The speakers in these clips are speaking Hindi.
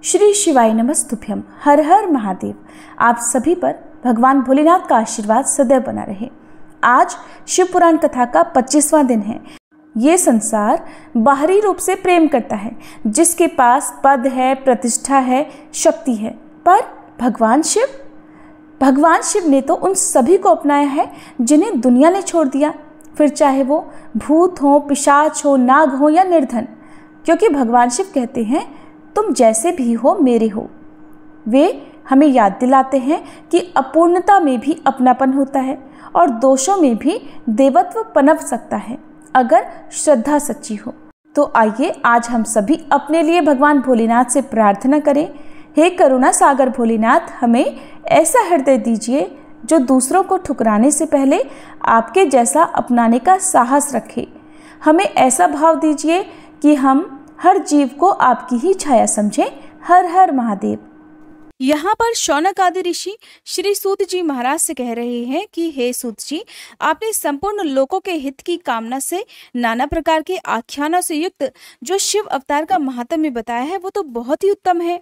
श्री शिवाय नमस्तुभ्यम। हर हर महादेव। आप सभी पर भगवान भोलेनाथ का आशीर्वाद सदैव बना रहे। आज शिव पुराण कथा का 25वां दिन है। ये संसार बाहरी रूप से प्रेम करता है, जिसके पास पद है, प्रतिष्ठा है, शक्ति है, पर भगवान शिव ने तो उन सभी को अपनाया है जिन्हें दुनिया ने छोड़ दिया, फिर चाहे वो भूत हो, पिशाच हो, नाग हो या निर्धन। क्योंकि भगवान शिव कहते हैं, तुम जैसे भी हो मेरे हो। वे हमें याद दिलाते हैं कि अपूर्णता में भी अपनापन होता है और दोषों में भी देवत्व पनप सकता है, अगर श्रद्धा सच्ची हो। तो आइए आज हम सभी अपने लिए भगवान भोलेनाथ से प्रार्थना करें। हे करुणा सागर भोलेनाथ, हमें ऐसा हृदय दीजिए जो दूसरों को ठुकराने से पहले आपके जैसा अपनाने का साहस रखे। हमें ऐसा भाव दीजिए कि हम हर जीव को आपकी ही छाया समझें। हर हर महादेव। यहाँ पर शौनक आदि ऋषि श्री सूत जी महाराज से कह रहे हैं कि हे सूत जी, आपने संपूर्ण लोकों के हित की कामना से नाना प्रकार के आख्यानों से युक्त जो शिव अवतार का महात्म्य बताया है वो तो बहुत ही उत्तम है।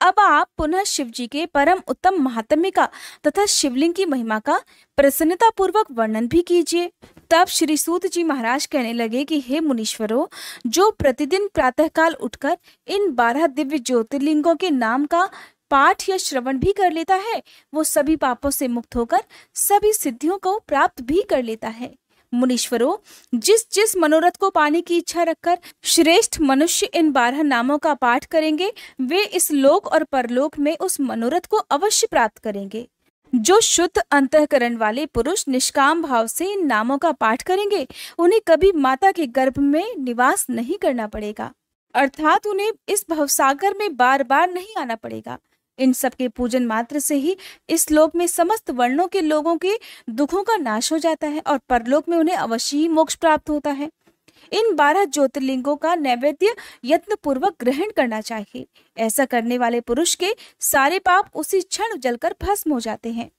अब आप पुनः शिव जी के परम उत्तम महात्म्य का तथा शिवलिंग की महिमा का प्रसन्नता पूर्वक वर्णन भी कीजिए। तब श्री सूत जी महाराज कहने लगे कि हे मुनीश्वरों, जो प्रतिदिन प्रातःकाल उठकर इन 12 दिव्य ज्योतिर्लिंगों के नाम का पाठ या श्रवण भी कर लेता है, वो सभी पापों से मुक्त होकर सभी सिद्धियों को प्राप्त भी कर लेता है। मुनीश्वरों, जिस जिस मनोरथ को पाने की इच्छा रखकर श्रेष्ठ मनुष्य इन 12 नामों का पाठ करेंगे, वे इस लोक और परलोक में उस मनोरथ को अवश्य प्राप्त करेंगे। जो शुद्ध अंतःकरण वाले पुरुष निष्काम भाव से इन नामों का पाठ करेंगे, उन्हें कभी माता के गर्भ में निवास नहीं करना पड़ेगा, अर्थात उन्हें इस भवसागर में बार बार नहीं आना पड़ेगा। इन सब के पूजन मात्र से ही इस लोक में समस्त वर्णों के लोगों के दुखों का नाश हो जाता है और परलोक में उन्हें अवश्य ही मोक्ष प्राप्त होता है। इन 12 ज्योतिर्लिंगों का नैवेद्य यत्न पूर्वक ग्रहण करना चाहिए। ऐसा करने वाले पुरुष के सारे पाप उसी क्षण जलकर भस्म हो जाते हैं।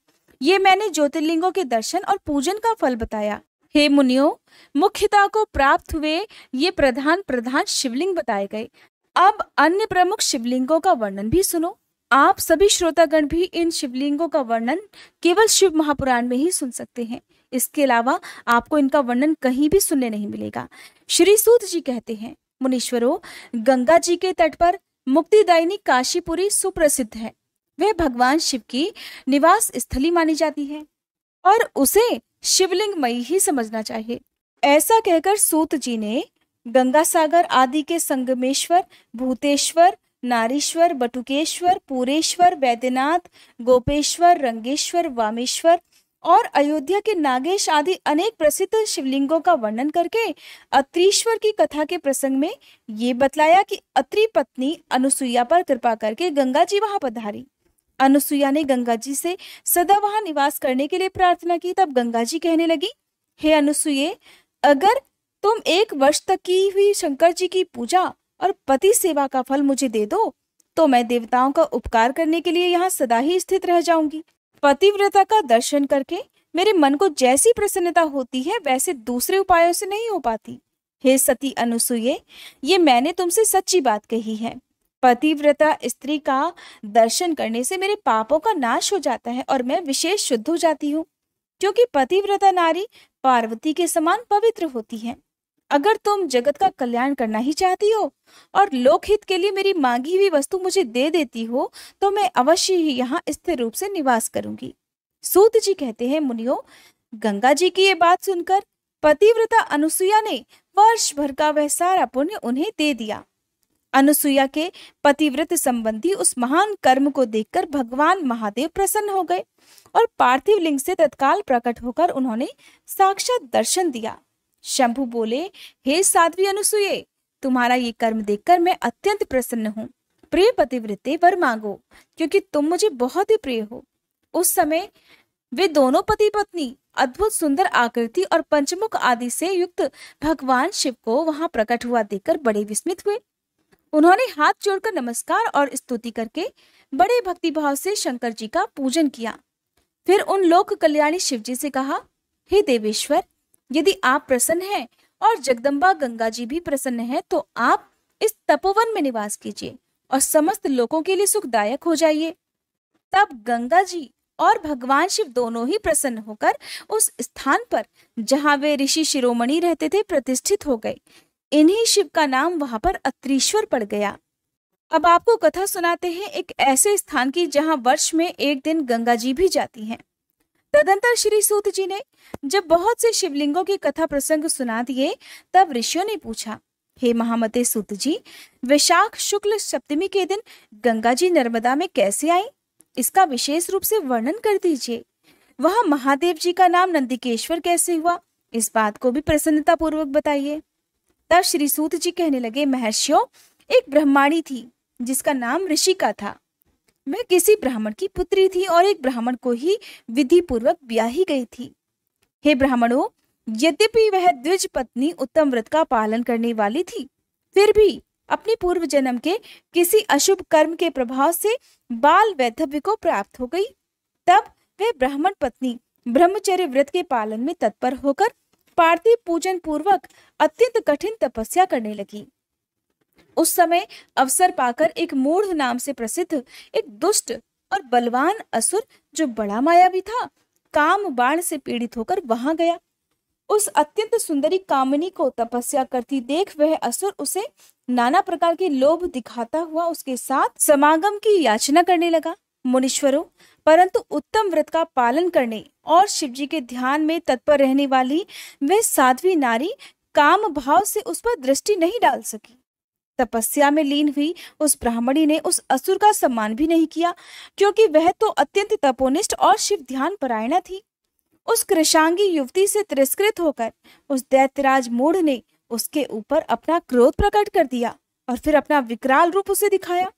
ये मैंने ज्योतिर्लिंगों के दर्शन और पूजन का फल बताया। हे मुनियों, मुख्यता को प्राप्त हुए ये प्रधान शिवलिंग बताए गए। अब अन्य प्रमुख शिवलिंगों का वर्णन भी सुनो। आप सभी श्रोतागण भी इन शिवलिंगों का वर्णन केवल शिव महापुराण में ही सुन सकते हैं। इसके अलावा आपको इनका वर्णन कहीं भी सुनने नहीं मिलेगा। श्री सूत जी कहते हैं, मुनीश्वरों, गंगा जी के तट पर मुक्तिदायिनी काशीपुरी सुप्रसिद्ध है। वह भगवान शिव की निवास स्थली मानी जाती है और उसे शिवलिंगमयी ही समझना चाहिए। ऐसा कहकर सूत जी ने गंगा सागर आदि के संगमेश्वर, भूतेश्वर, नारीश्वर, बटुकेश्वर, पूरेश्वर, वैद्यनाथ, गोपेश्वर, रंगेश्वर, वामेश्वर और अयोध्या के नागेश आदि अनेक प्रसिद्ध शिवलिंगों का वर्णन करके अत्रीश्वर की कथा के प्रसंग में ये बतलाया कि अत्रि पत्नी अनुसुईया पर कृपा करके गंगा जी वहां पधारी। अनुसुईया ने गंगा जी से सदा वहां निवास करने के लिए प्रार्थना की। तब गंगा जी कहने लगी, हे अनुसुईये, अगर तुम 1 वर्ष तक की हुई शंकर जी की पूजा और पति सेवा का फल मुझे दे दो, तो मैं देवताओं का उपकार करने के लिए यहाँ सदा ही स्थित रह जाऊंगी। पतिव्रता का दर्शन करके मेरे मन को जैसी प्रसन्नता होती है, वैसे दूसरे उपायों से नहीं हो पाती। हे सती अनुसुईये, ये मैंने तुमसे सच्ची बात कही है। पतिव्रता स्त्री का दर्शन करने से मेरे पापों का नाश हो जाता है और मैं विशेष शुद्ध हो जाती हूँ, क्योंकि पतिव्रता नारी पार्वती के समान पवित्र होती है। अगर तुम जगत का कल्याण करना ही चाहती हो और लोकहित के लिए मेरी मांगी हुई वस्तु मुझे दे देती हो, तो मैं अवश्य ही यहाँ स्थिर रूप से निवास करूंगी। सूत जी कहते हैं, मुनियों, गंगा जी की ये बात सुनकर पतिव्रता अनुसुईया ने वर्ष भर का वह सारा पुण्य उन्हें दे दिया। अनुसुईया के पतिव्रत संबंधी उस महान कर्म को देखकर भगवान महादेव प्रसन्न हो गए और पार्थिव लिंग से तत्काल प्रकट होकर उन्होंने साक्षात दर्शन दिया। शंभु बोले, हे साध्वी अनुसुईये, तुम्हारा ये कर्म देखकर मैं अत्यंत प्रसन्न हूँ। प्रिय पतिव्रते, वर मांगो, क्योंकि तुम मुझे बहुत ही प्रिय हो। उस समय वे दोनों पति पत्नी अद्भुत सुंदर आकृति और पंचमुख आदि से युक्त भगवान शिव को वहां प्रकट हुआ देखकर बड़े विस्मित हुए। उन्होंने हाथ जोड़कर नमस्कार और स्तुति करके बड़े भक्तिभाव से शंकर जी का पूजन किया। फिर उन लोक कल्याणी शिव जी से कहा, हे देवेश्वर, यदि आप प्रसन्न हैं और जगदम्बा गंगा जी भी प्रसन्न है, तो आप इस तपोवन में निवास कीजिए और समस्त लोगों के लिए सुखदायक हो जाइए। तब गंगा जी और भगवान शिव दोनों ही प्रसन्न होकर उस स्थान पर जहां वे ऋषि शिरोमणि रहते थे प्रतिष्ठित हो गए। इन्हीं शिव का नाम वहां पर अत्रीश्वर पड़ गया। अब आपको कथा सुनाते हैं एक ऐसे स्थान की जहां वर्ष में एक दिन गंगा जी भी जाती हैं। तदंतर श्री सूत जी ने जब बहुत से शिवलिंगों की कथा प्रसंग सुना दिए, तब ऋषियों ने पूछा, हे महामते सूत जी, वैशाख शुक्ल सप्तमी के दिन गंगा जी नर्मदा में कैसे आई? इसका विशेष रूप से वर्णन कर दीजिए। वहां महादेव जी का नाम नंदिकेश्वर कैसे हुआ? इस बात को भी प्रसन्नता पूर्वक बताइए। तब श्री सूत जी कहने लगे, महर्षियों, एक ब्रह्माणी थी जिसका नाम ऋषिका था। वह किसी ब्राह्मण की पुत्री थी और एक ब्राह्मण को ही विधि पूर्वक ब्याही गई थी। हे ब्राह्मणों, यद्यपि वह द्विज पत्नी उत्तम व्रत का पालन करने वाली थी, फिर भी अपने पूर्व जन्म के किसी अशुभ कर्म के प्रभाव से बाल वैधव्य को प्राप्त हो गई। तब वह ब्राह्मण पत्नी ब्रह्मचर्य व्रत के पालन में तत्पर होकर पार्थिव पूजन पूर्वक अत्यंत कठिन तपस्या करने लगी। उस समय अवसर पाकर एक मूढ़ नाम से प्रसिद्ध एक दुष्ट और बलवान असुर, जो बड़ा मायावी था, काम बाण से पीड़ित होकर वहां गया। उस अत्यंत सुंदरी कामिनी को तपस्या करती देख वह असुर उसे नाना प्रकार के लोभ दिखाता हुआ उसके साथ समागम की याचना करने लगा। मुनीश्वरों, परंतु उत्तम व्रत का पालन करने और शिवजी के ध्यान में तत्पर रहने वाली वह साध्वी नारी काम भाव से उस पर दृष्टि नहीं डाल सकी। तपस्या में लीन हुई उस ब्राह्मणी ने उस असुर का सम्मान भी नहीं किया, क्योंकि वह तो अत्यंत तपोनिष्ठ और शिव ध्यान परायणा थी। उस कृशांगी युवती से तिरस्कृत होकर उस दैत्यराज मूढ़ ने उसके ऊपर अपना क्रोध प्रकट कर दिया और फिर अपना विकराल रूप उसे दिखाया।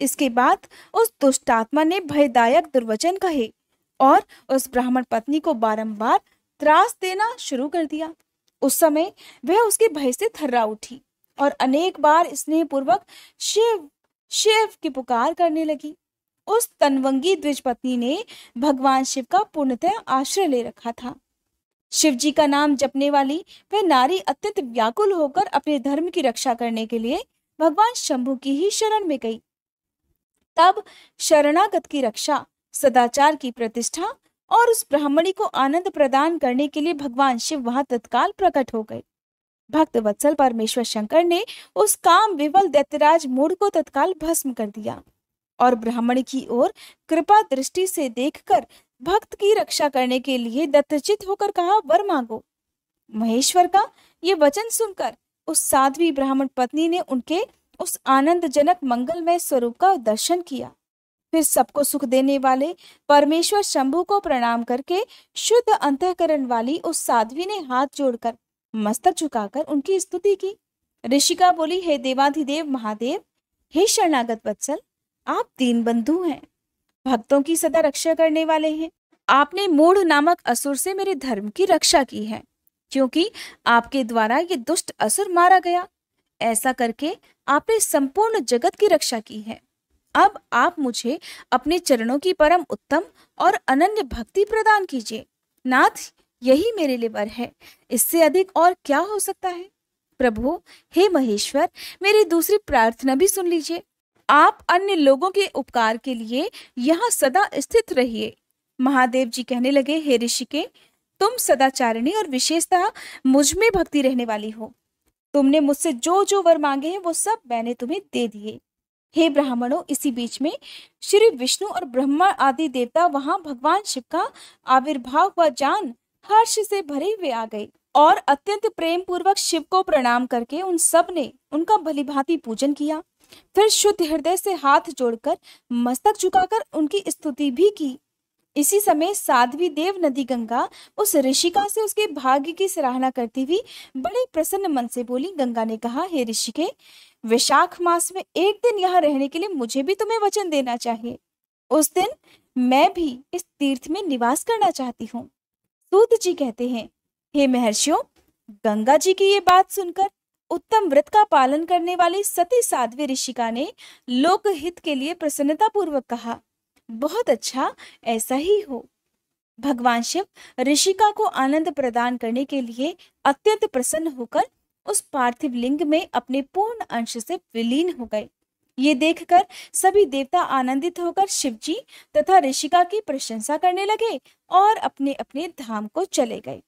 इसके बाद उस दुष्टात्मा ने भयदायक दुर्वचन कहे और उस ब्राह्मण पत्नी को बारंबार त्रास देना शुरू कर दिया। उस समय वह उसके भय से थर्रा उठी और अनेक बार स्नेह पूर्वक शिव शिव की पुकार करने लगी। उस तनवंगी द्विज पत्नी ने भगवान शिव का पूर्णतः आश्रय ले रखा था। शिव जी का नाम जपने वाली वह नारी अत्यंत व्याकुल होकर अपने धर्म की रक्षा करने के लिए भगवान शंभु की ही शरण में गई। तब शरणागत की रक्षा, सदाचार की प्रतिष्ठा और उस ब्राह्मणी को आनंद प्रदान करने के लिए भगवान शिव वहां तत्काल प्रकट हो गए। भक्त वत्सल परमेश्वर शंकर ने उस काम विवल दैत्यराज मूढ़ को तत्काल भस्म कर दिया और ब्राह्मणी की ओर कृपा दृष्टि से देखकर भक्त की रक्षा करने के लिए दत्तचित होकर कहा, वर मांगो। महेश्वर का ये वचन सुनकर उस साध्वी ब्राह्मण पत्नी ने उनके उस आनंदजनक मंगलमय स्वरूप का दर्शन किया। फिर सबको सुख देने वाले परमेश्वर शंभु को प्रणाम करके शुद्ध अंतःकरण वाली उस साध्वी ने हाथ जोड़कर मस्तक झुकाकर उनकी स्तुति की। ऋषिका बोली, हे देवाधिदेव महादेव, हे शरणागत वत्सल, आप दीन बंधु हैं, भक्तों की सदा रक्षा करने वाले हैं। आपने मूढ़ नामक असुर से मेरे धर्म की रक्षा की है, क्योंकि आपके द्वारा ये दुष्ट असुर मारा गया। ऐसा करके आपने संपूर्ण जगत की रक्षा की है। अब आप मुझे अपने चरणों की परम उत्तम और अनन्य भक्ति प्रदान कीजिए। नाथ, यही मेरे लिए वर है, इससे अधिक और क्या हो सकता है। प्रभु, हे महेश्वर, मेरी दूसरी प्रार्थना भी सुन लीजिए। आप अन्य लोगों के उपकार के लिए यहाँ सदा स्थित रहिए। महादेव जी कहने लगे, हे ऋषिके, तुम सदाचारिणी और विशेषतः मुझ में भक्ति रहने वाली हो। तुमने मुझसे जो जो वर मांगे हैं वो सब मैंने तुम्हें दे दिए। हे ब्राह्मणों, इसी बीच में श्री विष्णु और ब्रह्मा आदि देवता वहां भगवान शिव का आविर्भाव हुआ जान हर्ष से भरे हुए आ गए और अत्यंत प्रेम पूर्वक शिव को प्रणाम करके उन सब ने उनका भलीभांति पूजन किया। फिर शुद्ध हृदय से हाथ जोड़कर मस्तक झुकाकर उनकी स्तुति भी की। इसी समय साध्वी देव नदी गंगा उस ऋषिका से उसके भाग्य की सराहना करती हुई बड़े प्रसन्न मन से बोली। गंगा ने कहा, हे ऋषिके, वैशाख मास में एक दिन यहाँ रहने के लिए मुझे भी तुम्हें वचन देना चाहिए। उस दिन मैं भी इस तीर्थ में निवास करना चाहती हूँ। सूत जी कहते हैं, हे महर्षियों, गंगा जी की ये बात सुनकर उत्तम व्रत का पालन करने वाली सती साध्वी ऋषिका ने लोकहित के लिए प्रसन्नता पूर्वक कहा, बहुत अच्छा, ऐसा ही हो। भगवान शिव ऋषिका को आनंद प्रदान करने के लिए अत्यंत प्रसन्न होकर उस पार्थिव लिंग में अपने पूर्ण अंश से विलीन हो गए ये देखकर सभी देवता आनंदित होकर शिव जी तथा ऋषिका की प्रशंसा करने लगे और अपने अपने धाम को चले गए।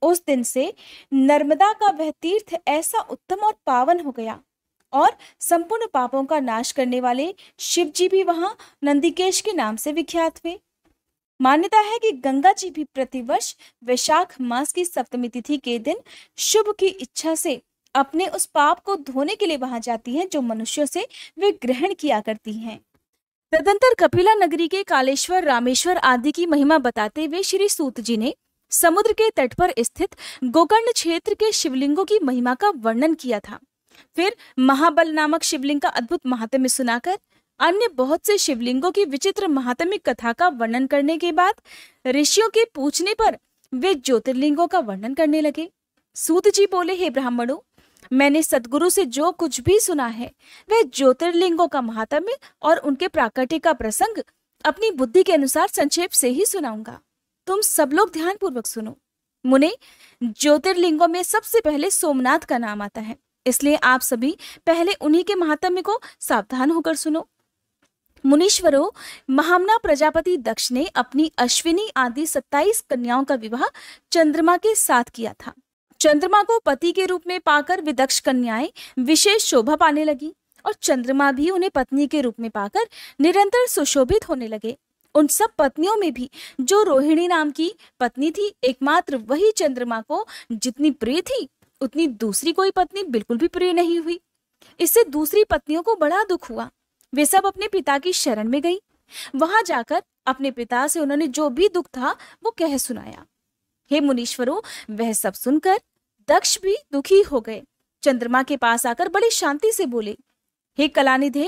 उस दिन से नर्मदा का वह तीर्थ ऐसा उत्तम और पावन हो गया और संपूर्ण पापों का नाश करने वाले शिव जी भी वहां नंदिकेश के नाम से विख्यात हुए। मान्यता है कि गंगा जी भी प्रतिवर्ष वैशाख मास की सप्तमी तिथि के दिन शुभ की इच्छा से अपने उस पाप को धोने के लिए वहां जाती हैं जो मनुष्यों से वे ग्रहण किया करती हैं। तदंतर कपिला नगरी के कालेश्वर, रामेश्वर आदि की महिमा बताते हुए श्री सूत जी ने समुद्र के तट पर स्थित गोकर्ण क्षेत्र के शिवलिंगों की महिमा का वर्णन किया था। फिर महाबल नामक शिवलिंग का अद्भुत महात्म्य सुनाकर अन्य बहुत से शिवलिंगों की विचित्र महात्म्य कथा का वर्णन करने के बाद ऋषियों के पूछने पर वे ज्योतिर्लिंगों का वर्णन करने लगे। सूत जी बोले, हे ब्राह्मणों, मैंने सद्गुरु से जो कुछ भी सुना है वह ज्योतिर्लिंगों का महात्म्य और उनके प्राकट्य का प्रसंग अपनी बुद्धि के अनुसार संक्षेप से ही सुनाऊंगा। तुम सब लोग ध्यान पूर्वक सुनो। मुने, ज्योतिर्लिंगों में सबसे पहले सोमनाथ का नाम आता है, इसलिए आप सभी पहले उन्हीं के महात्म्य को सावधान होकर सुनो। मुनीश्वरों, महामना प्रजापति दक्ष ने अपनी अश्विनी आदि 27 कन्याओं का विवाह चंद्रमा के साथ किया था। चंद्रमा को पति के रूप में पाकर वे दक्ष कन्याएं विशेष शोभा पाने लगी और चंद्रमा भी उन्हें पत्नी के रूप में पाकर निरंतर सुशोभित होने लगे। उन सब पत्नियों में भी जो रोहिणी नाम की पत्नी थी, एकमात्र वही चंद्रमा को जितनी प्रिय थी उतनी दूसरी कोई पत्नी बिल्कुल भी प्रिय नहीं हुई। इससे दूसरी पत्नियों को बड़ा दुख हुआ। वे सब अपने पिता की शरण में गई। वहां जाकर अपने पिता से उन्होंने जो भी दुख था वो कह सुनाया। हे मुनीश्वरों, वह सब सुनकर दक्ष भी दुखी हो गए। चंद्रमा के पास आकर बड़ी शांति से बोले, हे कलानिधे,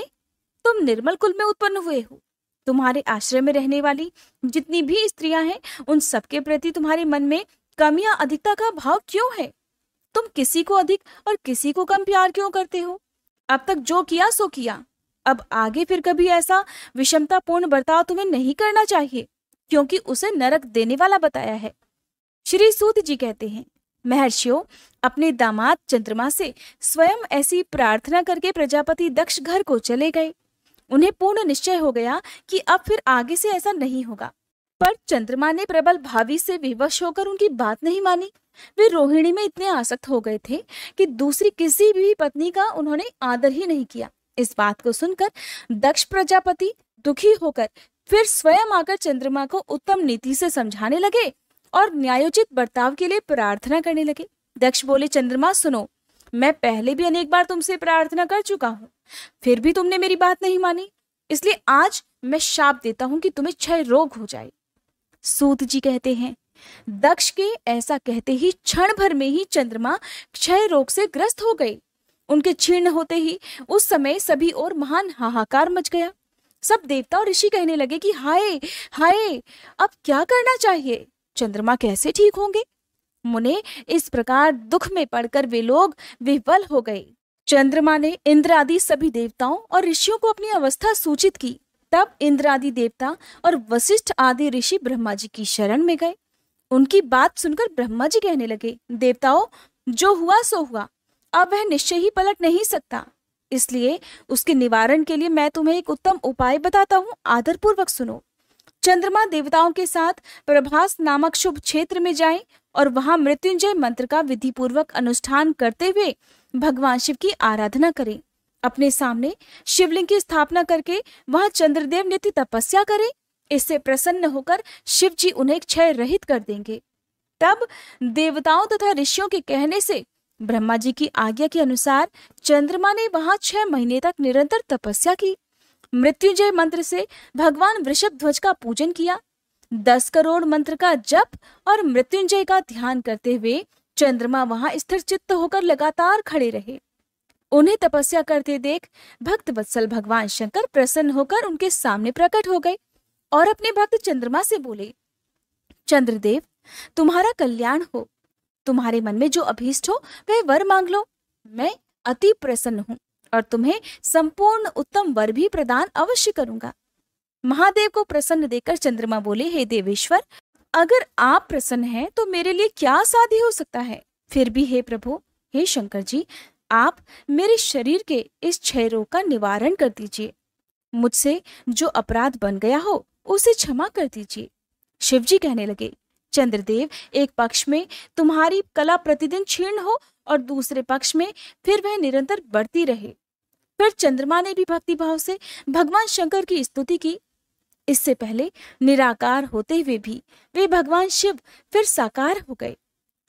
तुम निर्मल कुल में उत्पन्न हुए हो। तुम्हारे आश्रय में रहने वाली जितनी भी स्त्रियां हैं उन सबके प्रति तुम्हारे मन में कम या अधिकता का भाव क्यों है? तुम किसी को अधिक और किसी को कम प्यार क्यों करते हो? अब तक जो किया सो किया, अब आगे फिर कभी ऐसा विषमतापूर्ण बर्ताव तुम्हें नहीं करना चाहिए, क्योंकि उसे नरक देने वाला बताया है। श्री सूत जी कहते हैं, महर्षियों, अपने दामाद चंद्रमा से स्वयं ऐसी प्रार्थना करके प्रजापति दक्ष घर को चले गए। उन्हें पूर्ण निश्चय हो गया कि अब फिर आगे से ऐसा नहीं होगा, पर चंद्रमा ने प्रबल भावी से विवश होकर उनकी बात नहीं मानी। वे रोहिणी में इतने आसक्त हो गए थे कि दूसरी किसी भी पत्नी का उन्होंने आदर ही नहीं किया। इस बात को सुनकर दक्ष प्रजापति दुखी होकर फिर स्वयं आकर चंद्रमा को उत्तम नीति से समझाने लगे और न्यायोचित बर्ताव के लिए प्रार्थना करने लगे। दक्ष बोले, चंद्रमा सुनो, मैं पहले भी अनेक बार तुमसे प्रार्थना कर चुका हूँ, फिर भी तुमने मेरी बात नहीं मानी, इसलिए आज मैं शाप देता हूँ कि तुम्हें क्षय रोग हो जाए। सूत जी कहते हैं, दक्ष के ऐसा कहते ही क्षण भर में ही चंद्रमा क्षय रोग से ग्रस्त हो गए। उनके क्षीण होते ही उस समय सभी ओर महान हाहाकार मच गया। सब देवता और ऋषि कहने लगे कि हाय हाय, अब क्या करना चाहिए? चंद्रमा कैसे ठीक होंगे? मुने, इस प्रकार दुख में पड़कर वे लोग विह्वल हो गए। चंद्रमा ने इंद्र आदि सभी देवताओं और ऋषियों को अपनी अवस्था सूचित की। तब इंद्र आदि देवता और वशिष्ठ आदि ऋषि ब्रह्मा जी की शरण में गए। उनकी बात सुनकर ब्रह्मा जी कहने लगे, देवताओं, जो हुआ सो हुआ, अब वह निश्चय ही पलट नहीं सकता, इसलिए उसके निवारण के लिए मैं तुम्हें एक उत्तम उपाय बताता हूँ, आदरपूर्वक सुनो। चंद्रमा देवताओं के साथ प्रभास नामक शुभ क्षेत्र में जाएं और वहां मृत्युंजय मंत्र का विधि पूर्वक अनुष्ठान करते हुए भगवान शिव की आराधना करें। अपने सामने शिवलिंग की स्थापना करके वहां चंद्रदेव नित्य तपस्या करें। इससे प्रसन्न होकर शिव जी उन्हें क्षय रहित कर देंगे। तब देवताओं तथा ऋषियों के कहने से ब्रह्मा जी की आज्ञा के अनुसार चंद्रमा ने वहां 6 महीने तक निरंतर तपस्या की। मृत्युंजय मंत्र से भगवान वृषभ ध्वज का पूजन किया। 10 करोड़ मंत्र का जप और मृत्युंजय का ध्यान करते हुए चंद्रमा वहां स्थिर चित्त होकर लगातार खड़े रहे। उन्हें तपस्या करते देख भक्त वत्सल भगवान शंकर प्रसन्न होकर उनके सामने प्रकट हो गए और अपने भक्त चंद्रमा से बोले, चंद्रदेव, तुम्हारा कल्याण हो। तुम्हारे मन में जो अभीष्ट हो वह वर मांग लो। मैं अति प्रसन्न हूँ और तुम्हें संपूर्ण उत्तम वर भी प्रदान अवश्य करूंगा। महादेव को प्रसन्न देखकर चंद्रमा बोले, हे देवेश्वर, अगर आप प्रसन्न हैं तो मेरे लिए क्या साध्य हो सकता है? फिर भी हे प्रभु, हे शंकर जी, आप मेरे शरीर के इस क्षय रोग का निवारण कर दीजिए। मुझसे जो अपराध बन गया हो उसे क्षमा कर दीजिए। शिवजी कहने लगे, चंद्रदेव, एक पक्ष में तुम्हारी कला प्रतिदिन क्षीण हो और दूसरे पक्ष में फिर वह निरंतर बढ़ती रहे। फिर चंद्रमा ने भी भक्तिभाव से भगवान शंकर की स्तुति की। इससे पहले निराकार होते हुए भी वे भगवान शिव फिर साकार हो गए।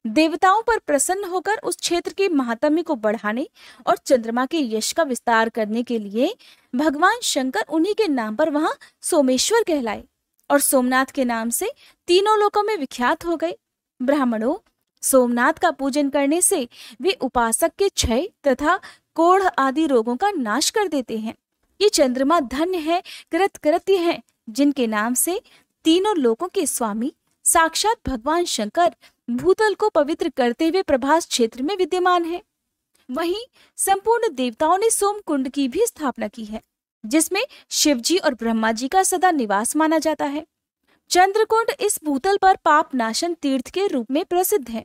देवताओं पर प्रसन्न होकर उस क्षेत्र के महात्म्य को बढ़ाने और चंद्रमा के यश का विस्तार करने के लिए भगवान शंकर उन्हीं के नाम पर वहां सोमेश्वर कहलाए और सोमनाथ के नाम से तीनों लोकों में विख्यात हो गए। ब्राह्मणों, सोमनाथ का पूजन करने से वे उपासक के क्षय तथा कोढ़ आदि रोगों का नाश कर देते हैं। ये चंद्रमा धन्य है, कृतकृत्य है, जिनके नाम से तीनों लोकों के स्वामी साक्षात भगवान शंकर भूतल को पवित्र करते हुए प्रभास क्षेत्र में विद्यमान है। वहीं संपूर्ण देवताओं ने सोम कुंड की भी स्थापना की है, जिसमें शिवजी और ब्रह्मा जी का सदा निवास माना जाता है। चंद्रकुंड इस भूतल पर पाप नाशन तीर्थ के रूप में प्रसिद्ध है।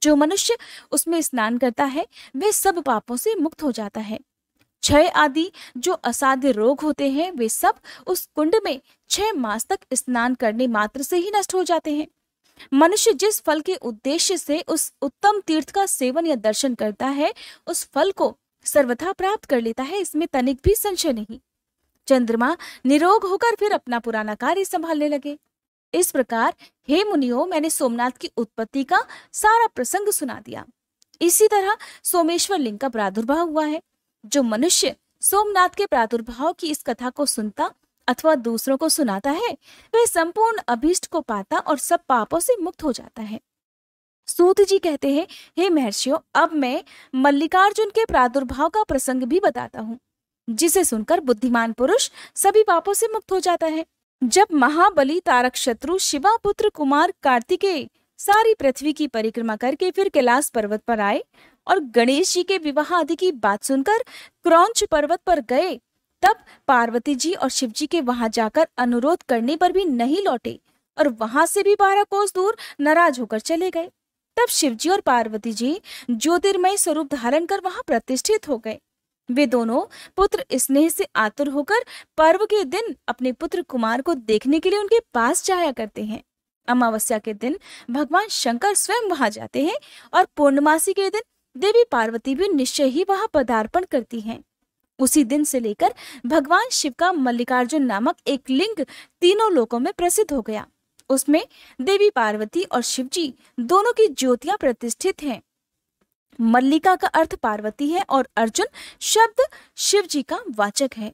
जो मनुष्य उसमें स्नान करता है वह सब पापों से मुक्त हो जाता है। क्षय आदि जो असाध्य रोग होते हैं वे सब उस कुंड में 6 मास तक स्नान करने मात्र से ही नष्ट हो जाते हैं। मनुष्य जिस फल के उद्देश्य से उस उत्तम तीर्थ का सेवन या दर्शन करता है उस फल को सर्वथा प्राप्त कर लेता है, इसमें तनिक भी संशय नहीं। चंद्रमा निरोग होकर फिर अपना पुराना कार्य संभालने लगे। इस प्रकार हे मुनियों, मैंने सोमनाथ की उत्पत्ति का सारा प्रसंग सुना दिया। इसी तरह सोमेश्वर लिंग का प्रादुर्भाव हुआ है। जो मनुष्य सोमनाथ के प्रादुर्भाव की इस कथा को सुनता अथवा दूसरों को सुनाता है वह संपूर्ण अभीष्ट को पाता और सब पापों से मुक्त हो जाता है। सूत जी कहते हैं, हे महर्षियों, अब मैं मल्लिकार्जुन के प्रादुर्भाव का प्रसंग भी बताता हूँ, जिसे सुनकर बुद्धिमान पुरुष सभी पापों से मुक्त हो जाता है। जब महाबली तारक शत्रु शिवा पुत्र कुमार कार्तिकेय सारी पृथ्वी की परिक्रमा करके फिर कैलाश पर्वत पर आए और गणेश जी के विवाह आदि की बात सुनकर क्रौंच पर्वत पर गए, तब पार्वती जी और शिव जी के वहां जाकर अनुरोध करने पर भी नहीं लौटे और वहां से भी 12 कोस दूर नाराज होकर चले गए। तब शिव जी और पार्वती जी ज्योतिर्मय स्वरूप धारण कर वहां प्रतिष्ठित हो गए। वे दोनों पुत्र स्नेह से आतुर होकर पर्व के दिन अपने पुत्र कुमार को देखने के लिए उनके पास जाया करते हैं। अमावस्या के दिन भगवान शंकर स्वयं वहां जाते हैं और पूर्णमासी के दिन देवी पार्वती भी निश्चय ही वहां पदार्पण करती हैं। उसी दिन से लेकर भगवान शिव का मल्लिकार्जुन नामक एक लिंग तीनों लोकों में प्रसिद्ध हो गया। उसमें देवी पार्वती और शिव जी दोनों की ज्योतियां प्रतिष्ठित हैं। मल्लिका का अर्थ पार्वती है और अर्जुन शब्द शिव जी का वाचक है।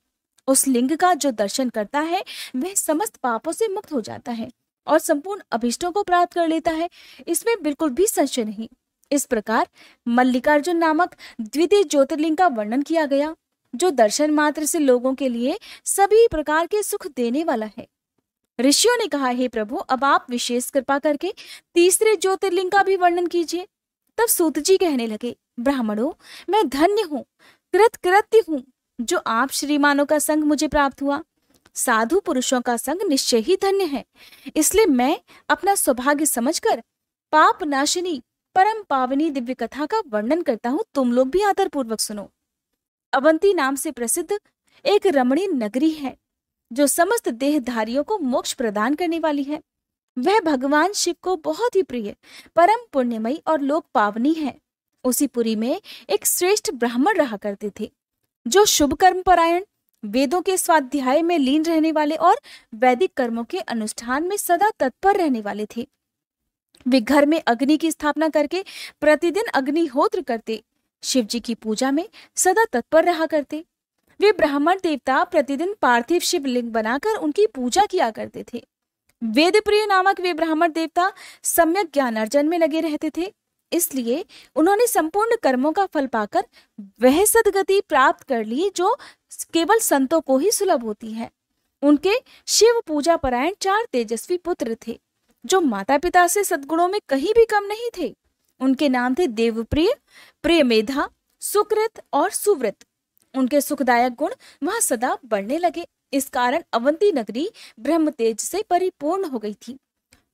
उस लिंग का जो दर्शन करता है वह समस्त पापों से मुक्त हो जाता है और संपूर्ण अभीष्टों को प्राप्त कर लेता है, इसमें बिल्कुल भी संशय नहीं। इस प्रकार मल्लिकार्जुन नामक द्वितीय ज्योतिर्लिंग का वर्णन किया गया, जो दर्शन मात्र से लोगों के लिए सभी प्रकार के सुख देने वाला है। ऋषियों ने कहा, हे प्रभु, अब आप विशेष कृपा करके तीसरे ज्योतिर्लिंग का भी वर्णन कीजिए। तब सूत जी कहने लगे, ब्राह्मणों, मैं धन्य हूँ, कृतकृत्य हूँ, जो आप श्रीमानों का संग मुझे प्राप्त हुआ। साधु पुरुषों का संग निश्चय ही धन्य है। इसलिए मैं अपना सौभाग्य समझकर पाप नाशिनी परम पावनी दिव्य कथा का वर्णन करता हूँ। तुम लोग भी आदर पूर्वक सुनो। अवंती नाम से प्रसिद्ध एक रमणीय नगरी है, जो समस्त देहधारियों को मोक्ष प्रदान करने वाली है। वह भगवान शिव को बहुत ही प्रिय, परम पुण्यमयी और लोक पावनी है। उसी पुरी में एक श्रेष्ठ ब्राह्मण रहा करते थे, जो शुभ कर्म परायण, वेदों के स्वाध्याय में लीन रहने वाले और वैदिक कर्मों के अनुष्ठान में सदा तत्पर रहने वाले थे। वे घर में अग्नि की स्थापना करके प्रतिदिन अग्निहोत्र करते, शिव जी की पूजा में सदा तत्पर रहा करते। वे ब्राह्मण देवता प्रतिदिन पार्थिव शिवलिंग बनाकर उनकी पूजा किया करते थे। वेदप्रिय नामक वे ब्राह्मण देवता सम्यक ज्ञानार्जन में लगे रहते थे, इसलिए उन्होंने संपूर्ण कर्मों का फल पाकर वह सद्गति प्राप्त कर ली जो केवल संतों को ही सुलभ होती है। उनके शिव पूजा परायण 4 तेजस्वी पुत्र थे, जो माता पिता से सद्गुणों में कहीं भी कम नहीं थे। उनके नाम थे देवप्रिय, प्रियमेधा, सुकृत और सुव्रत। उनके सुखदायक गुण वहां सदा बढ़ने लगे। इस कारण अवंती नगरी ब्रह्म तेज से परिपूर्ण हो गई थी।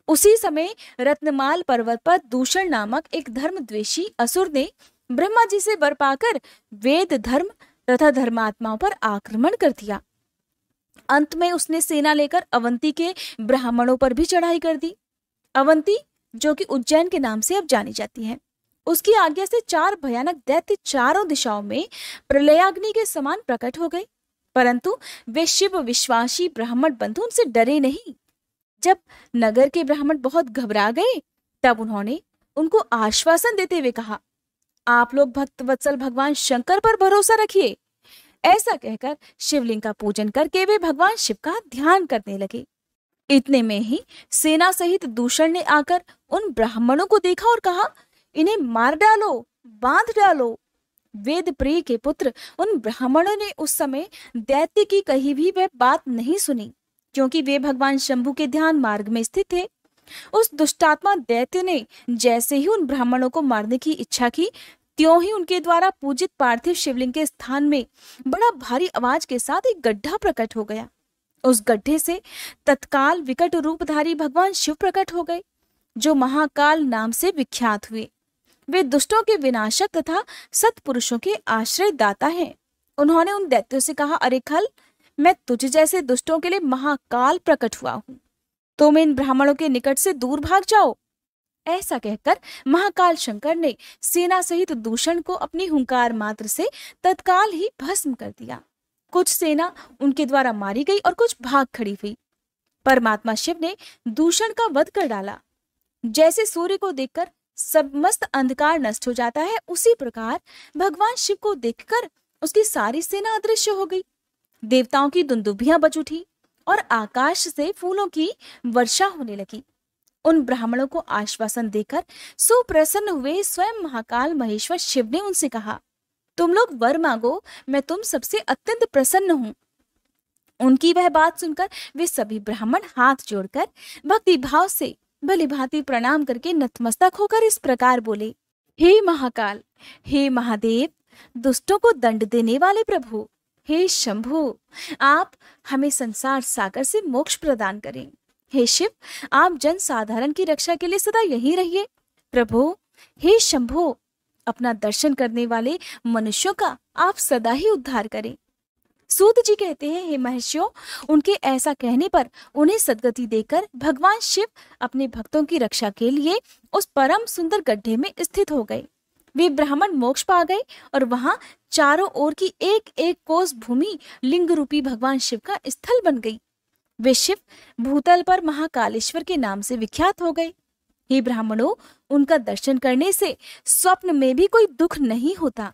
उसी समय रत्नमाल पर्वत पर दूषण नामक एक धर्मद्वेषी असुर ने ब्रह्मा जी से वर पाकर वेद धर्म तथा धर्मात्माओं पर आक्रमण कर दिया। अंत में उसने सेना लेकर अवंती के ब्राह्मणों पर भी चढ़ाई कर दी। अवंती, जो कि उज्जैन के नाम से अब जानी जाती है, उसकी आज्ञा से 4 भयानक दैत्य चारों दिशाओं में प्रलयाग्नि के समान प्रकट हो गए, परंतु वे शिव विश्वासी ब्राह्मण बंधु उनसे डरे नहीं। जब नगर के ब्राह्मण बहुत घबरा गए, तब उन्होंने उनको आश्वासन देते हुए कहा, आप लोग भक्त वत्सल भगवान शंकर पर भरोसा रखिए। ऐसा कहकर शिवलिंग का पूजन करके वे भगवान शिव का ध्यान करने लगे। इतने में ही सेना सहित दूषण ने आकर उन ब्राह्मणों को देखा और कहा, इन्हें मार डालो, बांध डालो। वेद प्रिय के पुत्र उन ब्राह्मणों ने उस समय दैत्य की कही भी वह बात नहीं सुनी, क्योंकि वे भगवान शंभु के ध्यान मार्ग में स्थित थे। उस दुष्टात्मा दैत्य ने जैसे ही उन ब्राह्मणों को मारने की इच्छा की, त्यों ही उनके द्वारा पूजित पार्थिव शिवलिंग के स्थान में बड़ा भारी आवाज के साथ एक गड्ढा प्रकट हो गया। उस गड्ढे से तत्काल विकट रूपधारी भगवान शिव प्रकट हो गए, जो महाकाल नाम से विख्यात हुए। वे दुष्टों के विनाशक तथा सत्पुरुषों के आश्रय दाता हैं। उन्होंने उन दैत्यों से कहा, अरे खल, मैं तुझ जैसे दुष्टों के लिए महाकाल प्रकट हुआ हूं, तुम इन ब्राह्मणों के निकट से दूर भाग जाओ। ऐसा कहकर महाकाल शंकर ने सेना सहित दूषण को अपनी हुंकार मात्र से तत्काल ही भस्म कर दिया। कुछ सेना उनके द्वारा मारी गई और कुछ भाग खड़ी हुई। परमात्मा शिव ने दूषण का वध कर डाला। जैसे सूर्य को देखकर समस्त अंधकार नष्ट हो जाता है, उसी प्रकार भगवान शिव को देखकर उसकी सारी सेना अदृश्य हो गई। देवताओं की दुंदुभियां बज उठी और आकाश से फूलों की वर्षा होने लगी। उन ब्राह्मणों को आश्वासन देकर सुप्रसन्न हुए स्वयं महाकाल महेश्वर शिव ने उनसे कहा, तुम लोग वर मांगो, मैं तुम सबसे अत्यंत प्रसन्न हूं। उनकी वह बात सुनकर वे सभी ब्राह्मण हाथ जोड़कर भक्ति भाव से भली भांति प्रणाम करके नतमस्तक होकर इस प्रकार बोले, हे महाकाल, हे महादेव, दुष्टों को दंड देने वाले प्रभु, हे शंभु, आप हमें संसार सागर से मोक्ष प्रदान करें। हे शिव, आप जन साधारण की रक्षा के लिए सदा यहीं रहिए। प्रभु, हे शंभु, अपना दर्शन करने वाले मनुष्यों का आप सदा ही उद्धार करें। सूत जी कहते हैं, हे महर्षियों, उनके ऐसा कहने पर उन्हें सद्गति देकर भगवान शिव अपने भक्तों की रक्षा के लिए उस परम सुंदर गड्ढे में स्थित हो गए। वे ब्राह्मण मोक्ष पा गए और वहां चारों ओर की एक एक कोस भूमि लिंग रूपी भगवान शिव का स्थल बन गई। वे शिव भूतल पर महाकालेश्वर के नाम से विख्यात हो गए। हे ब्राह्मणों, उनका दर्शन करने से स्वप्न में भी कोई दुख नहीं होता।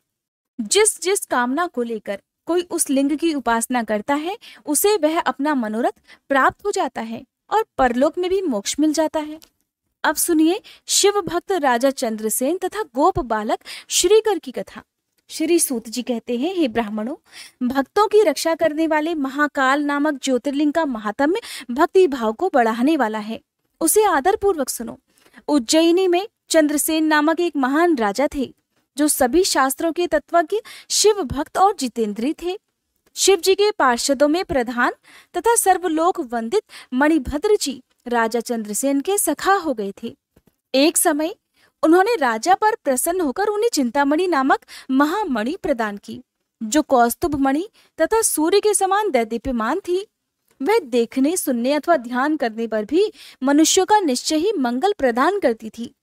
जिस जिस कामना को लेकर कोई उस लिंग की उपासना करता है, उसे वह अपना मनोरथ प्राप्त हो जाता है और परलोक में भी मोक्ष मिल जाता है। अब सुनिए शिव भक्त राजा चंद्रसेन तथा गोप बालक श्रीकर की कथा। श्री सूत जी कहते हैं, हे ब्राह्मणों, भक्तों की रक्षा करने वाले महाकाल नामक ज्योतिर्लिंग का महात्म्य भक्ति भाव को बढ़ाने वाला है। उसे आदर पूर्वक सुनो। उज्जैनी में चंद्रसेन नामक एक महान राजा थे, जो सभी शास्त्रों के तत्वज्ञ, शिव भक्त और जितेंद्री थे। शिव जी के पार्षदों में प्रधान तथा सर्वलोक वंदित मणिभद्र जी राजा चंद्रसेन के सखा हो गए थे। एक समय उन्होंने राजा पर प्रसन्न होकर उन्हें चिंतामणि नामक महामणि प्रदान की, जो कौस्तुभ मणि तथा सूर्य के समान दैदीप्यमान थी। वह देखने, सुनने अथवा ध्यान करने पर भी मनुष्यों का निश्चय ही मंगल प्रदान करती थी।